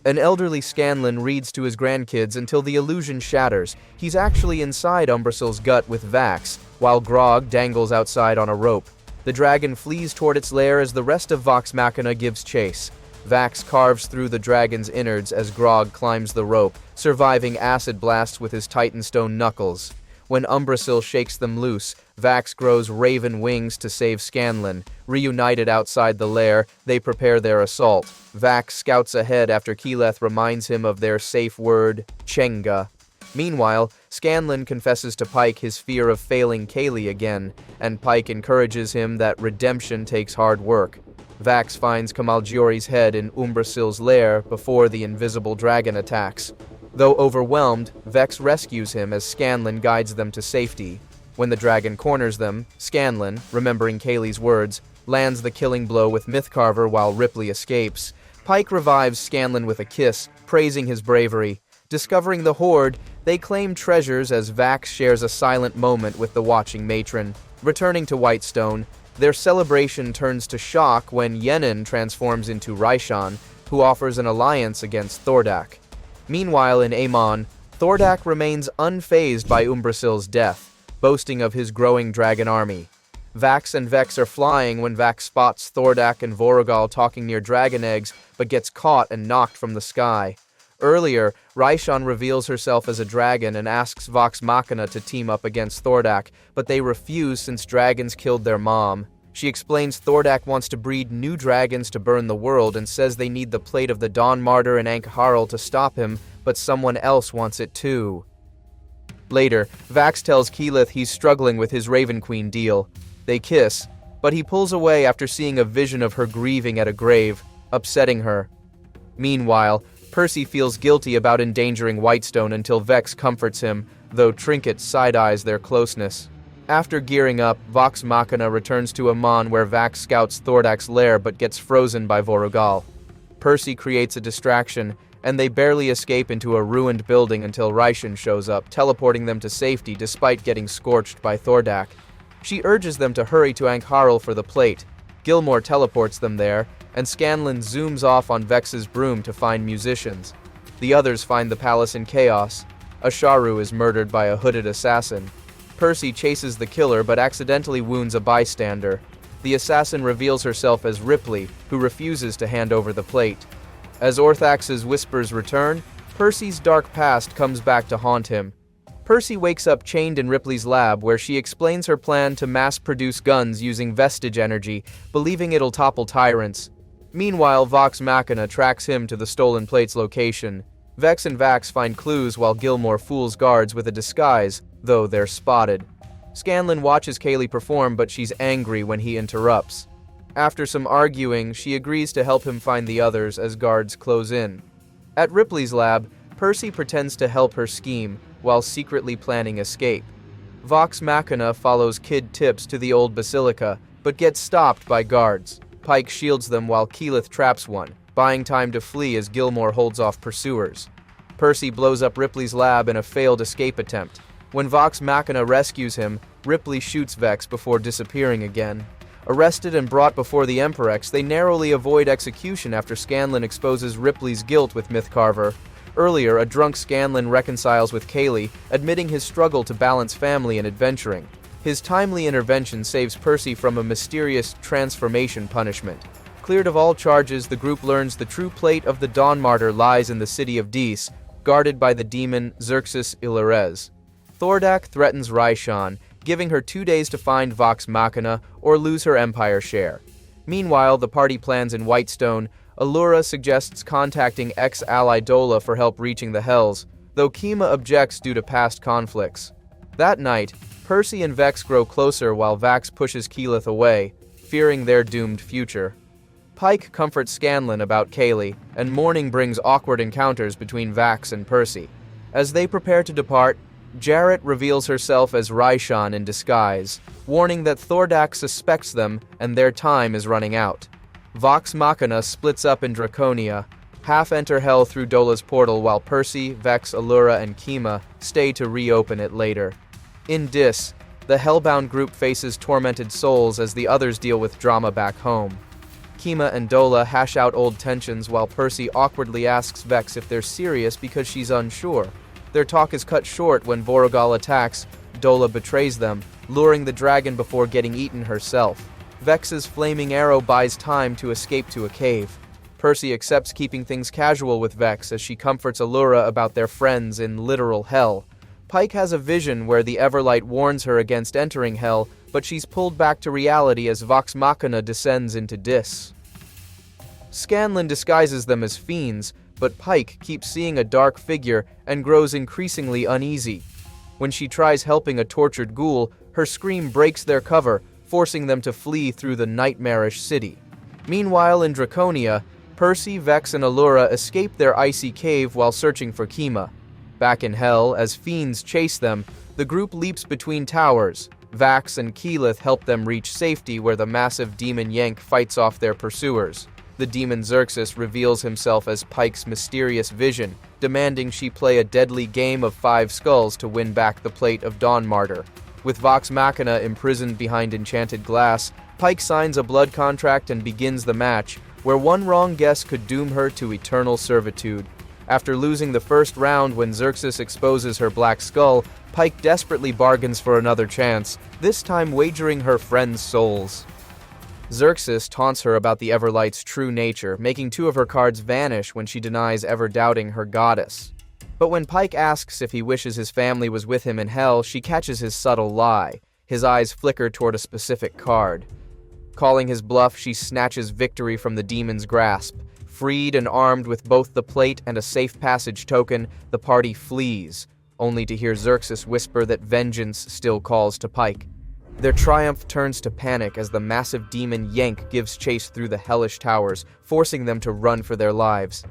An elderly Scanlan reads to his grandkids until the illusion shatters. He's actually inside Umbrasyl's gut with Vax, while Grog dangles outside on a rope. The dragon flees toward its lair as the rest of Vox Machina gives chase. Vax carves through the dragon's innards as Grog climbs the rope, surviving acid blasts with his Titanstone knuckles. When Umbrasyl shakes them loose, Vax grows raven wings to save Scanlan. Reunited outside the lair, they prepare their assault. Vax scouts ahead after Keyleth reminds him of their safe word, Chenga. Meanwhile, Scanlan confesses to Pike his fear of failing Keyleth again, and Pike encourages him that redemption takes hard work. Vax finds Kamaljori's head in Umbrasyl's lair before the invisible dragon attacks. Though overwhelmed, Vex rescues him as Scanlan guides them to safety. When the dragon corners them, Scanlan, remembering Keyleth's words, lands the killing blow with Mythcarver while Ripley escapes. Pike revives Scanlan with a kiss, praising his bravery. Discovering the Horde, they claim treasures as Vax shares a silent moment with the watching matron. Returning to Whitestone, their celebration turns to shock when Yenin transforms into Raishan, who offers an alliance against Thordak. Meanwhile in Amon, Thordak remains unfazed by Umbrasyl's death, boasting of his growing dragon army. Vax and Vex are flying when Vax spots Thordak and Vorugal talking near dragon eggs, but gets caught and knocked from the sky. Earlier, Raishan reveals herself as a dragon and asks Vox Machina to team up against Thordak, but they refuse since dragons killed their mom. She explains Thordak wants to breed new dragons to burn the world and says they need the plate of the Dawn Martyr and Ank'Harel to stop him, but someone else wants it too. Later, Vax tells Keyleth he's struggling with his Raven Queen deal. They kiss, but he pulls away after seeing a vision of her grieving at a grave, upsetting her. Meanwhile, Percy feels guilty about endangering Whitestone until Vex comforts him, though Trinket side-eyes their closeness. After gearing up, Vox Machina returns to Amon where Vax scouts Thordak's lair but gets frozen by Vorugal. Percy creates a distraction, and they barely escape into a ruined building until Raishan shows up, teleporting them to safety despite getting scorched by Thordak. She urges them to hurry to Ank'Harel for the plate. Gilmore teleports them there, and Scanlan zooms off on Vex's broom to find musicians. The others find the palace in chaos. Asharu is murdered by a hooded assassin. Percy chases the killer but accidentally wounds a bystander. The assassin reveals herself as Ripley, who refuses to hand over the plate. As Orthax's whispers return, Percy's dark past comes back to haunt him. Percy wakes up chained in Ripley's lab where she explains her plan to mass-produce guns using vestige energy, believing it'll topple tyrants. Meanwhile, Vox Machina tracks him to the stolen plate's location. Vex and Vax find clues while Gilmore fools guards with a disguise, though they're spotted. Scanlan watches Keyleth perform, but she's angry when he interrupts. After some arguing, she agrees to help him find the others as guards close in. At Ripley's lab, Percy pretends to help her scheme, while secretly planning escape. Vox Machina follows Kid Tips to the old basilica, but gets stopped by guards. Pike shields them while Keyleth traps one, buying time to flee as Gilmore holds off pursuers. Percy blows up Ripley's lab in a failed escape attempt. When Vox Machina rescues him, Ripley shoots Vex before disappearing again. Arrested and brought before the Emperex, they narrowly avoid execution after Scanlan exposes Ripley's guilt with Mythcarver. Earlier, a drunk Scanlan reconciles with Keyleth, admitting his struggle to balance family and adventuring. His timely intervention saves Percy from a mysterious transformation punishment. Cleared of all charges, the group learns the true plate of the Dawn Martyr lies in the city of Dis, guarded by the demon Xerxes Ilarez. Thordak threatens Raishan, giving her 2 days to find Vox Machina or lose her empire share. Meanwhile, the party plans in Whitestone, Allura suggests contacting ex-ally Dola for help reaching the Hells, though Kima objects due to past conflicts. That night, Percy and Vex grow closer while Vax pushes Keyleth away, fearing their doomed future. Pike comforts Scanlan about Keyleth, and morning brings awkward encounters between Vax and Percy. As they prepare to depart, Jarrett reveals herself as Raishan in disguise, warning that Thordak suspects them and their time is running out. Vox Machina splits up in Draconia. Half enter Hell through Dola's portal while Percy, Vex, Allura, and Kima stay to reopen it later. In Dis, the Hellbound group faces tormented souls as the others deal with drama back home. Kima and Dola hash out old tensions while Percy awkwardly asks Vex if they're serious because she's unsure. Their talk is cut short when Vorogal attacks. Dola betrays them, luring the dragon before getting eaten herself. Vex's flaming arrow buys time to escape to a cave. Percy accepts keeping things casual with Vex as she comforts Allura about their friends in literal hell. Pike has a vision where the Everlight warns her against entering hell, but she's pulled back to reality as Vox Machina descends into Dis. Scanlan disguises them as fiends, but Pike keeps seeing a dark figure and grows increasingly uneasy. When she tries helping a tortured ghoul, her scream breaks their cover, forcing them to flee through the nightmarish city. Meanwhile, in Draconia, Percy, Vex, and Allura escape their icy cave while searching for Kima. Back in Hell, as fiends chase them, the group leaps between towers. Vax and Keyleth help them reach safety where the massive demon Yank fights off their pursuers. The demon Xerxes reveals himself as Pike's mysterious vision, demanding she play a deadly game of 5 skulls to win back the plate of Dawn Martyr. With Vox Machina imprisoned behind enchanted glass, Pike signs a blood contract and begins the match, where one wrong guess could doom her to eternal servitude. After losing the first round when Xerxes exposes her black skull, Pike desperately bargains for another chance, this time wagering her friends' souls. Xerxes taunts her about the Everlight's true nature, making 2 of her cards vanish when she denies ever doubting her goddess. But when Pike asks if he wishes his family was with him in hell, she catches his subtle lie. His eyes flicker toward a specific card. Calling his bluff, she snatches victory from the demon's grasp. Freed and armed with both the plate and a safe passage token, the party flees, only to hear Xerxes whisper that vengeance still calls to Pike. Their triumph turns to panic as the massive demon Yank gives chase through the hellish towers, forcing them to run for their lives.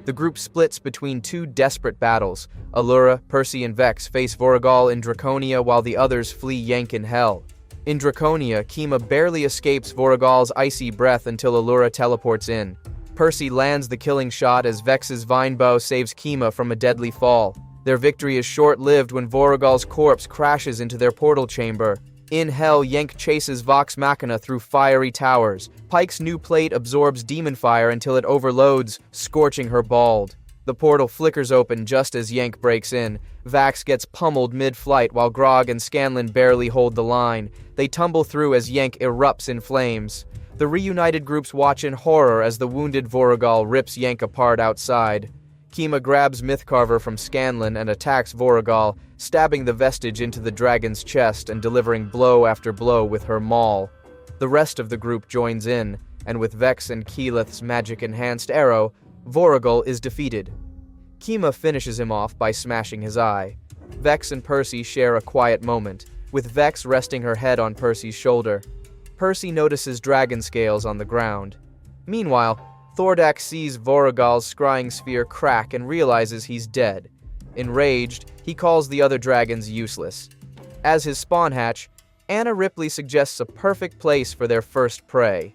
The group splits between 2 desperate battles. Allura, Percy, and Vex face Vorogal in Draconia while the others flee Yank in Hell. In Draconia, Kima barely escapes Vorogal's icy breath until Allura teleports in. Percy lands the killing shot as Vex's vine bow saves Kima from a deadly fall. Their victory is short-lived when Vorogal's corpse crashes into their portal chamber. In Hell, Yank chases Vox Machina through fiery towers. Pike's new plate absorbs demon fire until it overloads, scorching her bald. The portal flickers open just as Yank breaks in. Vax gets pummeled mid-flight while Grog and Scanlan barely hold the line. They tumble through as Yank erupts in flames. The reunited groups watch in horror as the wounded Vorogal rips Yank apart outside. Kima grabs Mythcarver from Scanlan and attacks Vorogal, stabbing the vestige into the dragon's chest and delivering blow after blow with her maul. The rest of the group joins in, and with Vex and Keyleth's magic-enhanced arrow, Vorogal is defeated. Kima finishes him off by smashing his eye. Vex and Percy share a quiet moment, with Vex resting her head on Percy's shoulder. Percy notices dragon scales on the ground. Meanwhile, Thordak sees Vorogal's scrying sphere crack and realizes he's dead. Enraged, he calls the other dragons useless. As his spawn hatch, Anna Ripley suggests a perfect place for their first prey.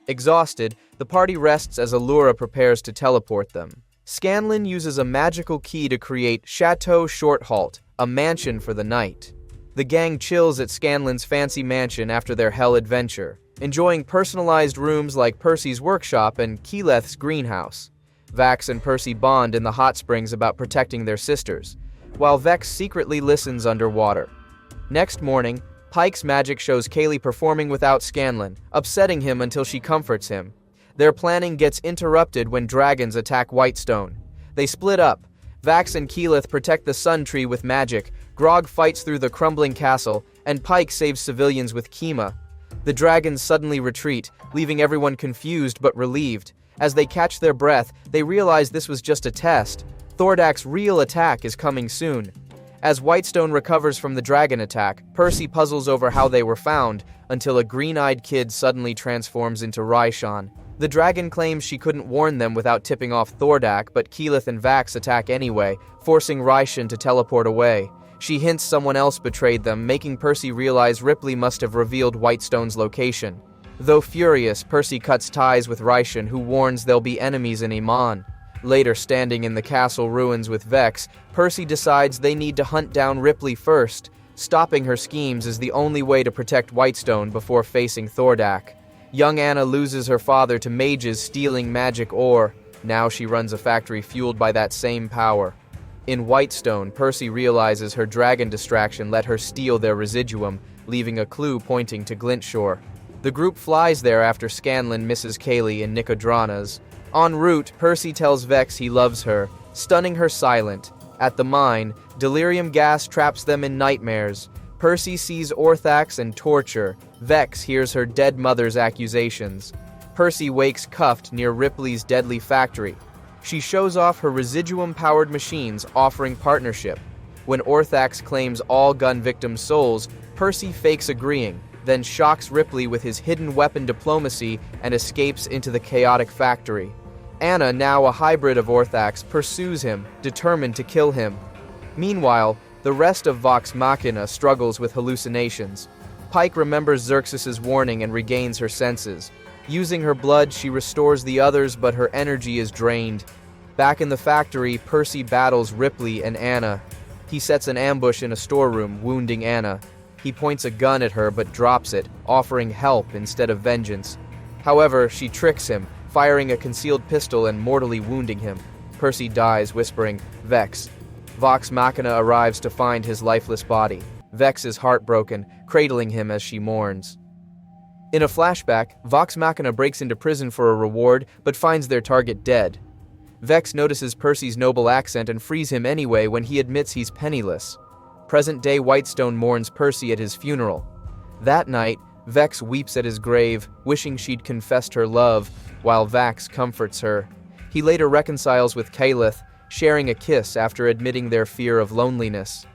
Exhausted, the party rests as Allura prepares to teleport them. Scanlan uses a magical key to create Chateau Short Halt, a mansion for the night. The gang chills at Scanlan's fancy mansion after their hell adventure, enjoying personalized rooms like Percy's workshop and Keyleth's greenhouse. Vax and Percy bond in the hot springs about protecting their sisters, while Vex secretly listens underwater. Next morning, Pike's magic shows Keyleth performing without Scanlan, upsetting him until she comforts him. Their planning gets interrupted when dragons attack Whitestone. They split up. Vax and Keyleth protect the Sun Tree with magic, Grog fights through the crumbling castle, and Pike saves civilians with Kima. The dragons suddenly retreat, leaving everyone confused but relieved. As they catch their breath, they realize this was just a test. Thordak's real attack is coming soon. As Whitestone recovers from the dragon attack, Percy puzzles over how they were found, until a green-eyed kid suddenly transforms into Ryshan. The dragon claims she couldn't warn them without tipping off Thordak, but Keyleth and Vax attack anyway, forcing Ryshan to teleport away. She hints someone else betrayed them, making Percy realize Ripley must have revealed Whitestone's location. Though furious, Percy cuts ties with Ryshan, who warns they'll be enemies in Iman. Later, standing in the castle ruins with Vex, Percy decides they need to hunt down Ripley first. Stopping her schemes is the only way to protect Whitestone before facing Thordak. Young Anna loses her father to mages stealing magic ore. Now she runs a factory fueled by that same power. In Whitestone, Percy realizes her dragon distraction let her steal their residuum, leaving a clue pointing to Glintshore. The group flies there after Scanlan misses Kaylee in Nicodrana's. En route, Percy tells Vex he loves her, stunning her silent. At the mine, delirium gas traps them in nightmares. Percy sees Orthax and torture. Vex hears her dead mother's accusations. Percy wakes cuffed near Ripley's deadly factory. She shows off her residuum-powered machines, offering partnership. When Orthax claims all gun victims' souls, Percy fakes agreeing, then shocks Ripley with his hidden weapon diplomacy and escapes into the chaotic factory. Anna, now a hybrid of Orthax, pursues him, determined to kill him. Meanwhile, the rest of Vox Machina struggles with hallucinations. Pike remembers Xerxes' warning and regains her senses. Using her blood, she restores the others, but her energy is drained. Back in the factory, Percy battles Ripley and Anna. He sets an ambush in a storeroom, wounding Anna. He points a gun at her but drops it, offering help instead of vengeance. However, she tricks him, firing a concealed pistol and mortally wounding him. Percy dies, whispering, "Vex." Vox Machina arrives to find his lifeless body. Vex is heartbroken, cradling him as she mourns. In a flashback, Vox Machina breaks into prison for a reward, but finds their target dead. Vex notices Percy's noble accent and frees him anyway when he admits he's penniless. Present-day Whitestone mourns Percy at his funeral. That night, Vex weeps at his grave, wishing she'd confessed her love, while Vax comforts her. He later reconciles with Keyleth, sharing a kiss after admitting their fear of loneliness.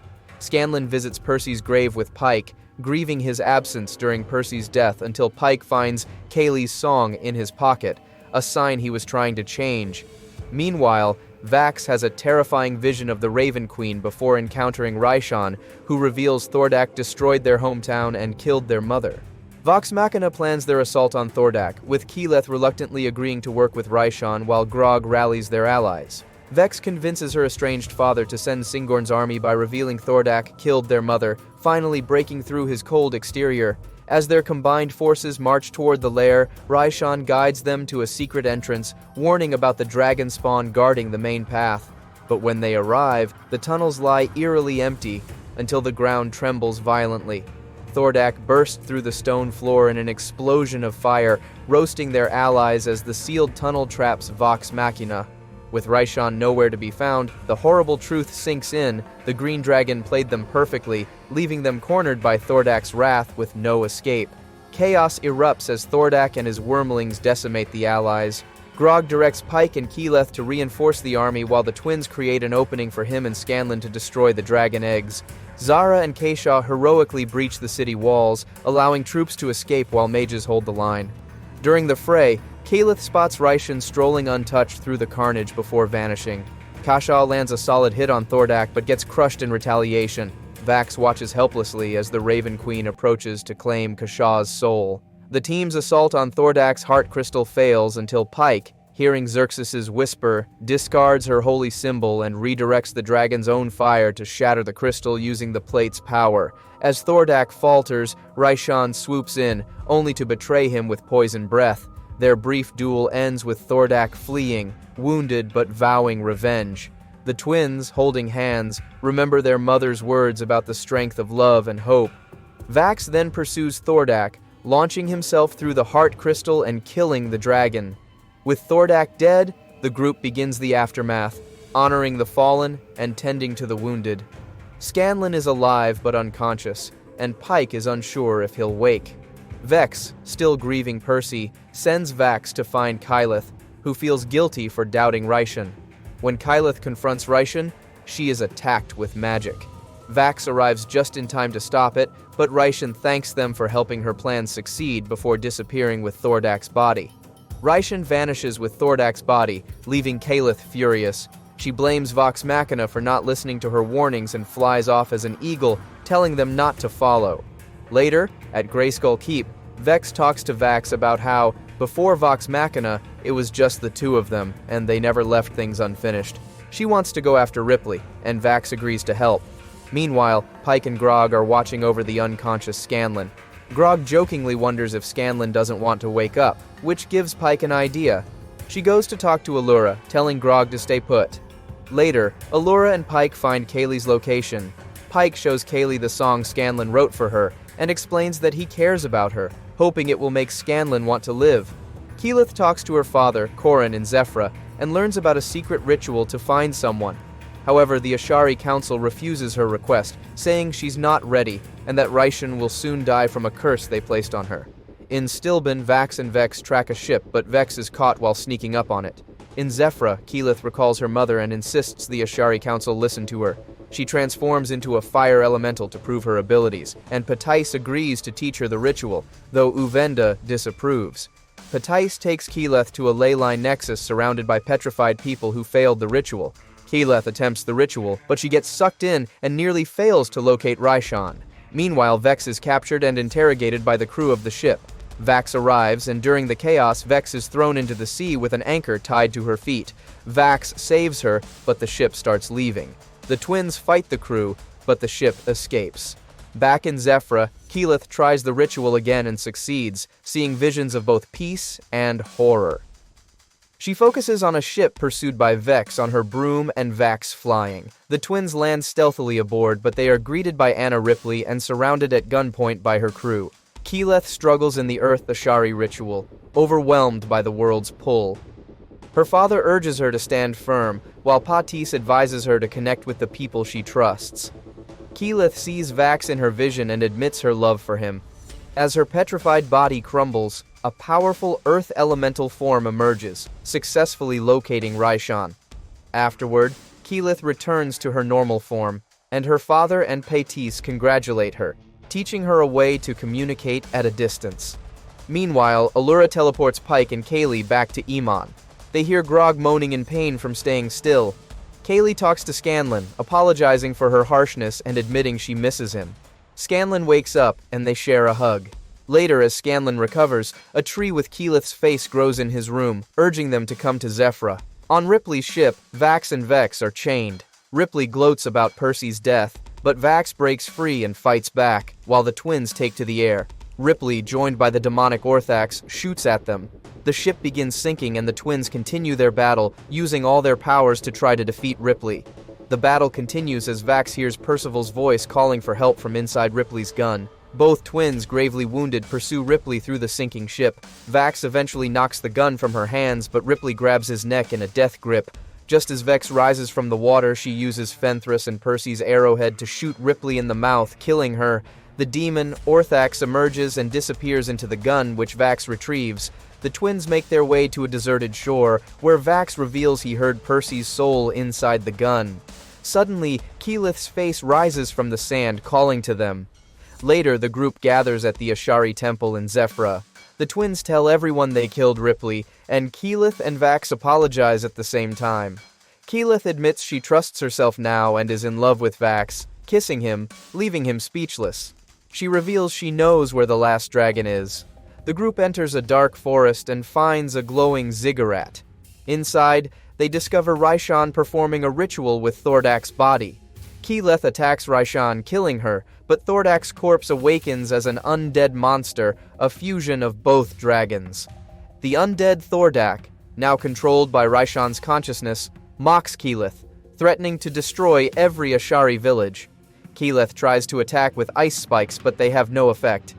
Scanlan visits Percy's grave with Pike, grieving his absence during Percy's death until Pike finds Kaylee's song in his pocket, a sign he was trying to change. Meanwhile, Vax has a terrifying vision of the Raven Queen before encountering Ryshan, who reveals Thordak destroyed their hometown and killed their mother. Vox Machina plans their assault on Thordak, with Keyleth reluctantly agreeing to work with Ryshan while Grog rallies their allies. Vex convinces her estranged father to send Singorn's army by revealing Thordak killed their mother, finally breaking through his cold exterior. As their combined forces march toward the lair, Ryshan guides them to a secret entrance, warning about the dragon spawn guarding the main path. But when they arrive, the tunnels lie eerily empty, until the ground trembles violently. Thordak bursts through the stone floor in an explosion of fire, roasting their allies as the sealed tunnel traps Vox Machina. With Ryshan nowhere to be found, the horrible truth sinks in. The green dragon played them perfectly, leaving them cornered by Thordak's wrath with no escape. Chaos erupts as Thordak and his wormlings decimate the allies. Grog directs Pike and Keyleth to reinforce the army while the twins create an opening for him and Scanlan to destroy the dragon eggs. Zara and Keisha heroically breach the city walls, allowing troops to escape while mages hold the line. During the fray, Keyleth spots Ryshan strolling untouched through the carnage before vanishing. Kasha lands a solid hit on Thordak but gets crushed in retaliation. Vax watches helplessly as the Raven Queen approaches to claim Kasha's soul. The team's assault on Thordak's heart crystal fails until Pike, hearing Xerxes' whisper, discards her holy symbol and redirects the dragon's own fire to shatter the crystal using the plate's power. As Thordak falters, Ryshan swoops in, only to betray him with poison breath. Their brief duel ends with Thordak fleeing, wounded but vowing revenge. The twins, holding hands, remember their mother's words about the strength of love and hope. Vax then pursues Thordak, launching himself through the heart crystal and killing the dragon. With Thordak dead, the group begins the aftermath, honoring the fallen and tending to the wounded. Scanlan is alive but unconscious, and Pike is unsure if he'll wake. Vex, still grieving Percy, sends Vax to find Keyleth, who feels guilty for doubting Ryshan. When Keyleth confronts Ryshan, she is attacked with magic. Vax arrives just in time to stop it, but Ryshan thanks them for helping her plan succeed before disappearing with Thordak's body. Ryshan vanishes with Thordak's body, leaving Keyleth furious. She blames Vox Machina for not listening to her warnings and flies off as an eagle, telling them not to follow. Later, at Greyskull Keep, Vex talks to Vax about how, before Vox Machina, it was just the two of them, and they never left things unfinished. She wants to go after Ripley, and Vax agrees to help. Meanwhile, Pike and Grog are watching over the unconscious Scanlan. Grog jokingly wonders if Scanlan doesn't want to wake up, which gives Pike an idea. She goes to talk to Allura, telling Grog to stay put. Later, Allura and Pike find Kaylee's location. Pike shows Kaylee the song Scanlan wrote for her, and explains that he cares about her, hoping it will make Scanlan want to live. Keyleth talks to her father, Corrin, in Zephrah, and learns about a secret ritual to find someone. However, the Ashari Council refuses her request, saying she's not ready, and that Ryshan will soon die from a curse they placed on her. In Stilben, Vax and Vex track a ship, but Vex is caught while sneaking up on it. In Zephrah, Keyleth recalls her mother and insists the Ashari Council listen to her. She transforms into a fire elemental to prove her abilities, and Patais agrees to teach her the ritual, though Uvenda disapproves. Patais takes Keyleth to a ley line nexus surrounded by petrified people who failed the ritual. Keyleth attempts the ritual, but she gets sucked in and nearly fails to locate Ryshan. Meanwhile, Vex is captured and interrogated by the crew of the ship. Vax arrives, and during the chaos, Vex is thrown into the sea with an anchor tied to her feet. Vax saves her, but the ship starts leaving. The twins fight the crew, but the ship escapes. Back in Zephrah, Keyleth tries the ritual again and succeeds, seeing visions of both peace and horror. She focuses on a ship pursued by Vex on her broom and Vax flying. The twins land stealthily aboard, but they are greeted by Anna Ripley and surrounded at gunpoint by her crew. Keyleth struggles in the Earth Ashari ritual, overwhelmed by the world's pull. Her father urges her to stand firm, while Patis advises her to connect with the people she trusts. Keyleth sees Vax in her vision and admits her love for him. As her petrified body crumbles, a powerful earth elemental form emerges, successfully locating Ryshan. Afterward, Keyleth returns to her normal form, and her father and Patis congratulate her, teaching her a way to communicate at a distance. Meanwhile, Allura teleports Pike and Kaylee back to Iman. They hear Grog moaning in pain from staying still. Kaylee talks to Scanlan, apologizing for her harshness and admitting she misses him. Scanlan wakes up, and they share a hug. Later, as Scanlan recovers, a tree with Keyleth's face grows in his room, urging them to come to Zephrah. On Ripley's ship, Vax and Vex are chained. Ripley gloats about Percy's death, but Vax breaks free and fights back, while the twins take to the air. Ripley, joined by the demonic Orthax, shoots at them. The ship begins sinking and the twins continue their battle, using all their powers to try to defeat Ripley. The battle continues as Vax hears Percival's voice calling for help from inside Ripley's gun. Both twins, gravely wounded, pursue Ripley through the sinking ship. Vax eventually knocks the gun from her hands, but Ripley grabs his neck in a death grip. Just as Vex rises from the water, she uses Fenthras and Percy's arrowhead to shoot Ripley in the mouth, killing her. The demon, Orthax, emerges and disappears into the gun, which Vax retrieves. The twins make their way to a deserted shore, where Vax reveals he heard Percy's soul inside the gun. Suddenly, Keyleth's face rises from the sand, calling to them. Later, the group gathers at the Ashari Temple in Zephrah. The twins tell everyone they killed Ripley, and Keyleth and Vax apologize at the same time. Keyleth admits she trusts herself now and is in love with Vax, kissing him, leaving him speechless. She reveals she knows where the last dragon is. The group enters a dark forest and finds a glowing ziggurat. Inside, they discover Ryshan performing a ritual with Thordak's body. Keyleth attacks Ryshan, killing her, but Thordak's corpse awakens as an undead monster, a fusion of both dragons. The undead Thordak, now controlled by Ryshan's consciousness, mocks Keyleth, threatening to destroy every Ashari village. Keyleth tries to attack with ice spikes, but they have no effect.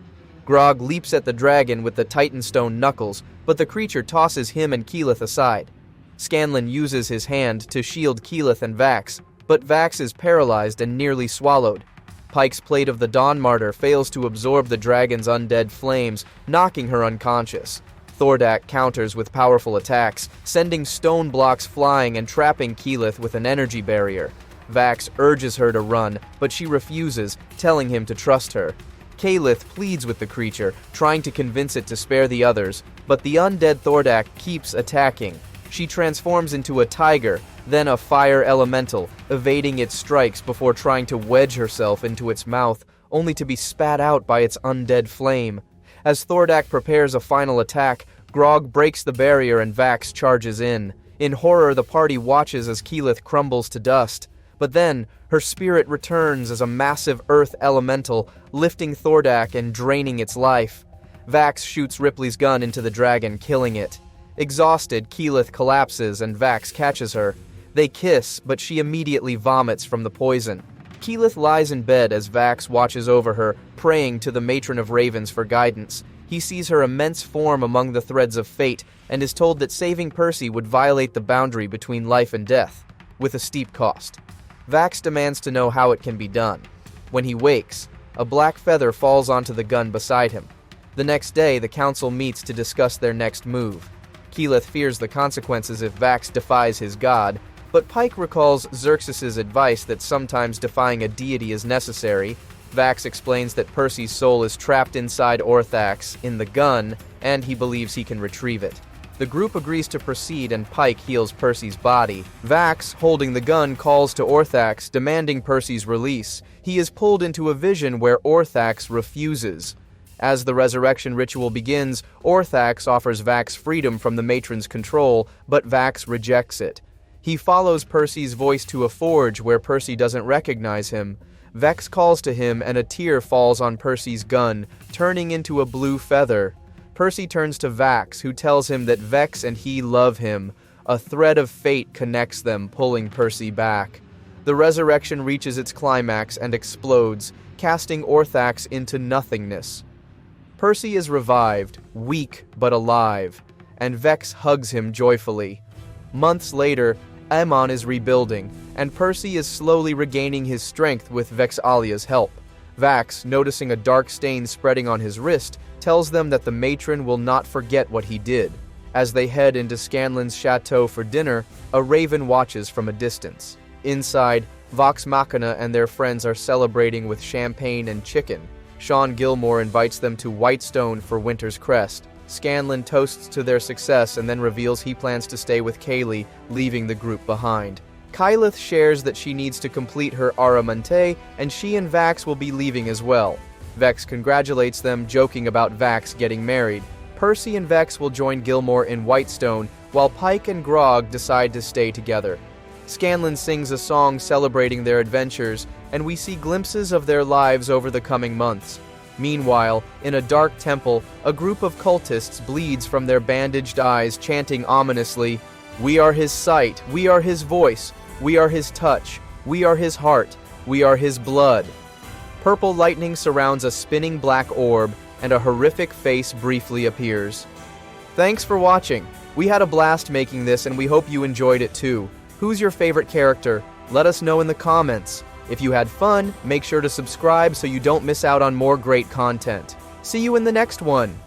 Grog leaps at the dragon with the Titanstone knuckles, but the creature tosses him and Keyleth aside. Scanlan uses his hand to shield Keyleth and Vax, but Vax is paralyzed and nearly swallowed. Pike's Plate of the Dawn Martyr fails to absorb the dragon's undead flames, knocking her unconscious. Thordak counters with powerful attacks, sending stone blocks flying and trapping Keyleth with an energy barrier. Vax urges her to run, but she refuses, telling him to trust her. Keyleth pleads with the creature, trying to convince it to spare the others, but the undead Thordak keeps attacking. She transforms into a tiger, then a fire elemental, evading its strikes before trying to wedge herself into its mouth, only to be spat out by its undead flame. As Thordak prepares a final attack, Grog breaks the barrier and Vax charges in. In horror, the party watches as Keyleth crumbles to dust. But then, her spirit returns as a massive earth elemental, lifting Thordak and draining its life. Vax shoots Ripley's gun into the dragon, killing it. Exhausted, Keyleth collapses and Vax catches her. They kiss, but she immediately vomits from the poison. Keyleth lies in bed as Vax watches over her, praying to the Matron of Ravens for guidance. He sees her immense form among the threads of fate and is told that saving Percy would violate the boundary between life and death, with a steep cost. Vax demands to know how it can be done. When he wakes, a black feather falls onto the gun beside him. The next day, the council meets to discuss their next move. Keyleth fears the consequences if Vax defies his god, but Pike recalls Xerxes' advice that sometimes defying a deity is necessary. Vax explains that Percy's soul is trapped inside Orthax, in the gun, and he believes he can retrieve it. The group agrees to proceed and Pike heals Percy's body. Vax, holding the gun, calls to Orthax, demanding Percy's release. He is pulled into a vision where Orthax refuses. As the resurrection ritual begins, Orthax offers Vax freedom from the matron's control, but Vax rejects it. He follows Percy's voice to a forge where Percy doesn't recognize him. Vex calls to him and a tear falls on Percy's gun, turning into a blue feather. Percy turns to Vax, who tells him that Vex and he love him. A thread of fate connects them, pulling Percy back. The resurrection reaches its climax and explodes, casting Orthax into nothingness. Percy is revived, weak but alive, and Vex hugs him joyfully. Months later, Aemon is rebuilding, and Percy is slowly regaining his strength with Vex'ahlia's help. Vax, noticing a dark stain spreading on his wrist, tells them that the matron will not forget what he did. As they head into Scanlan's chateau for dinner, a raven watches from a distance. Inside, Vox Machina and their friends are celebrating with champagne and chicken. Sean Gilmore invites them to Whitestone for Winter's Crest. Scanlan toasts to their success and then reveals he plans to stay with Kaylee, leaving the group behind. Keyleth shares that she needs to complete her Aramante, and she and Vax will be leaving as well. Vex congratulates them, joking about Vax getting married. Percy and Vex will join Gilmore in Whitestone, while Pike and Grog decide to stay together. Scanlan sings a song celebrating their adventures, and we see glimpses of their lives over the coming months. Meanwhile, in a dark temple, a group of cultists bleeds from their bandaged eyes, chanting ominously, "We are his sight, we are his voice, we are his touch, we are his heart, we are his blood." Purple lightning surrounds a spinning black orb, and a horrific face briefly appears. Thanks for watching. We had a blast making this, and we hope you enjoyed it too. Who's your favorite character? Let us know in the comments. If you had fun, make sure to subscribe so you don't miss out on more great content. See you in the next one!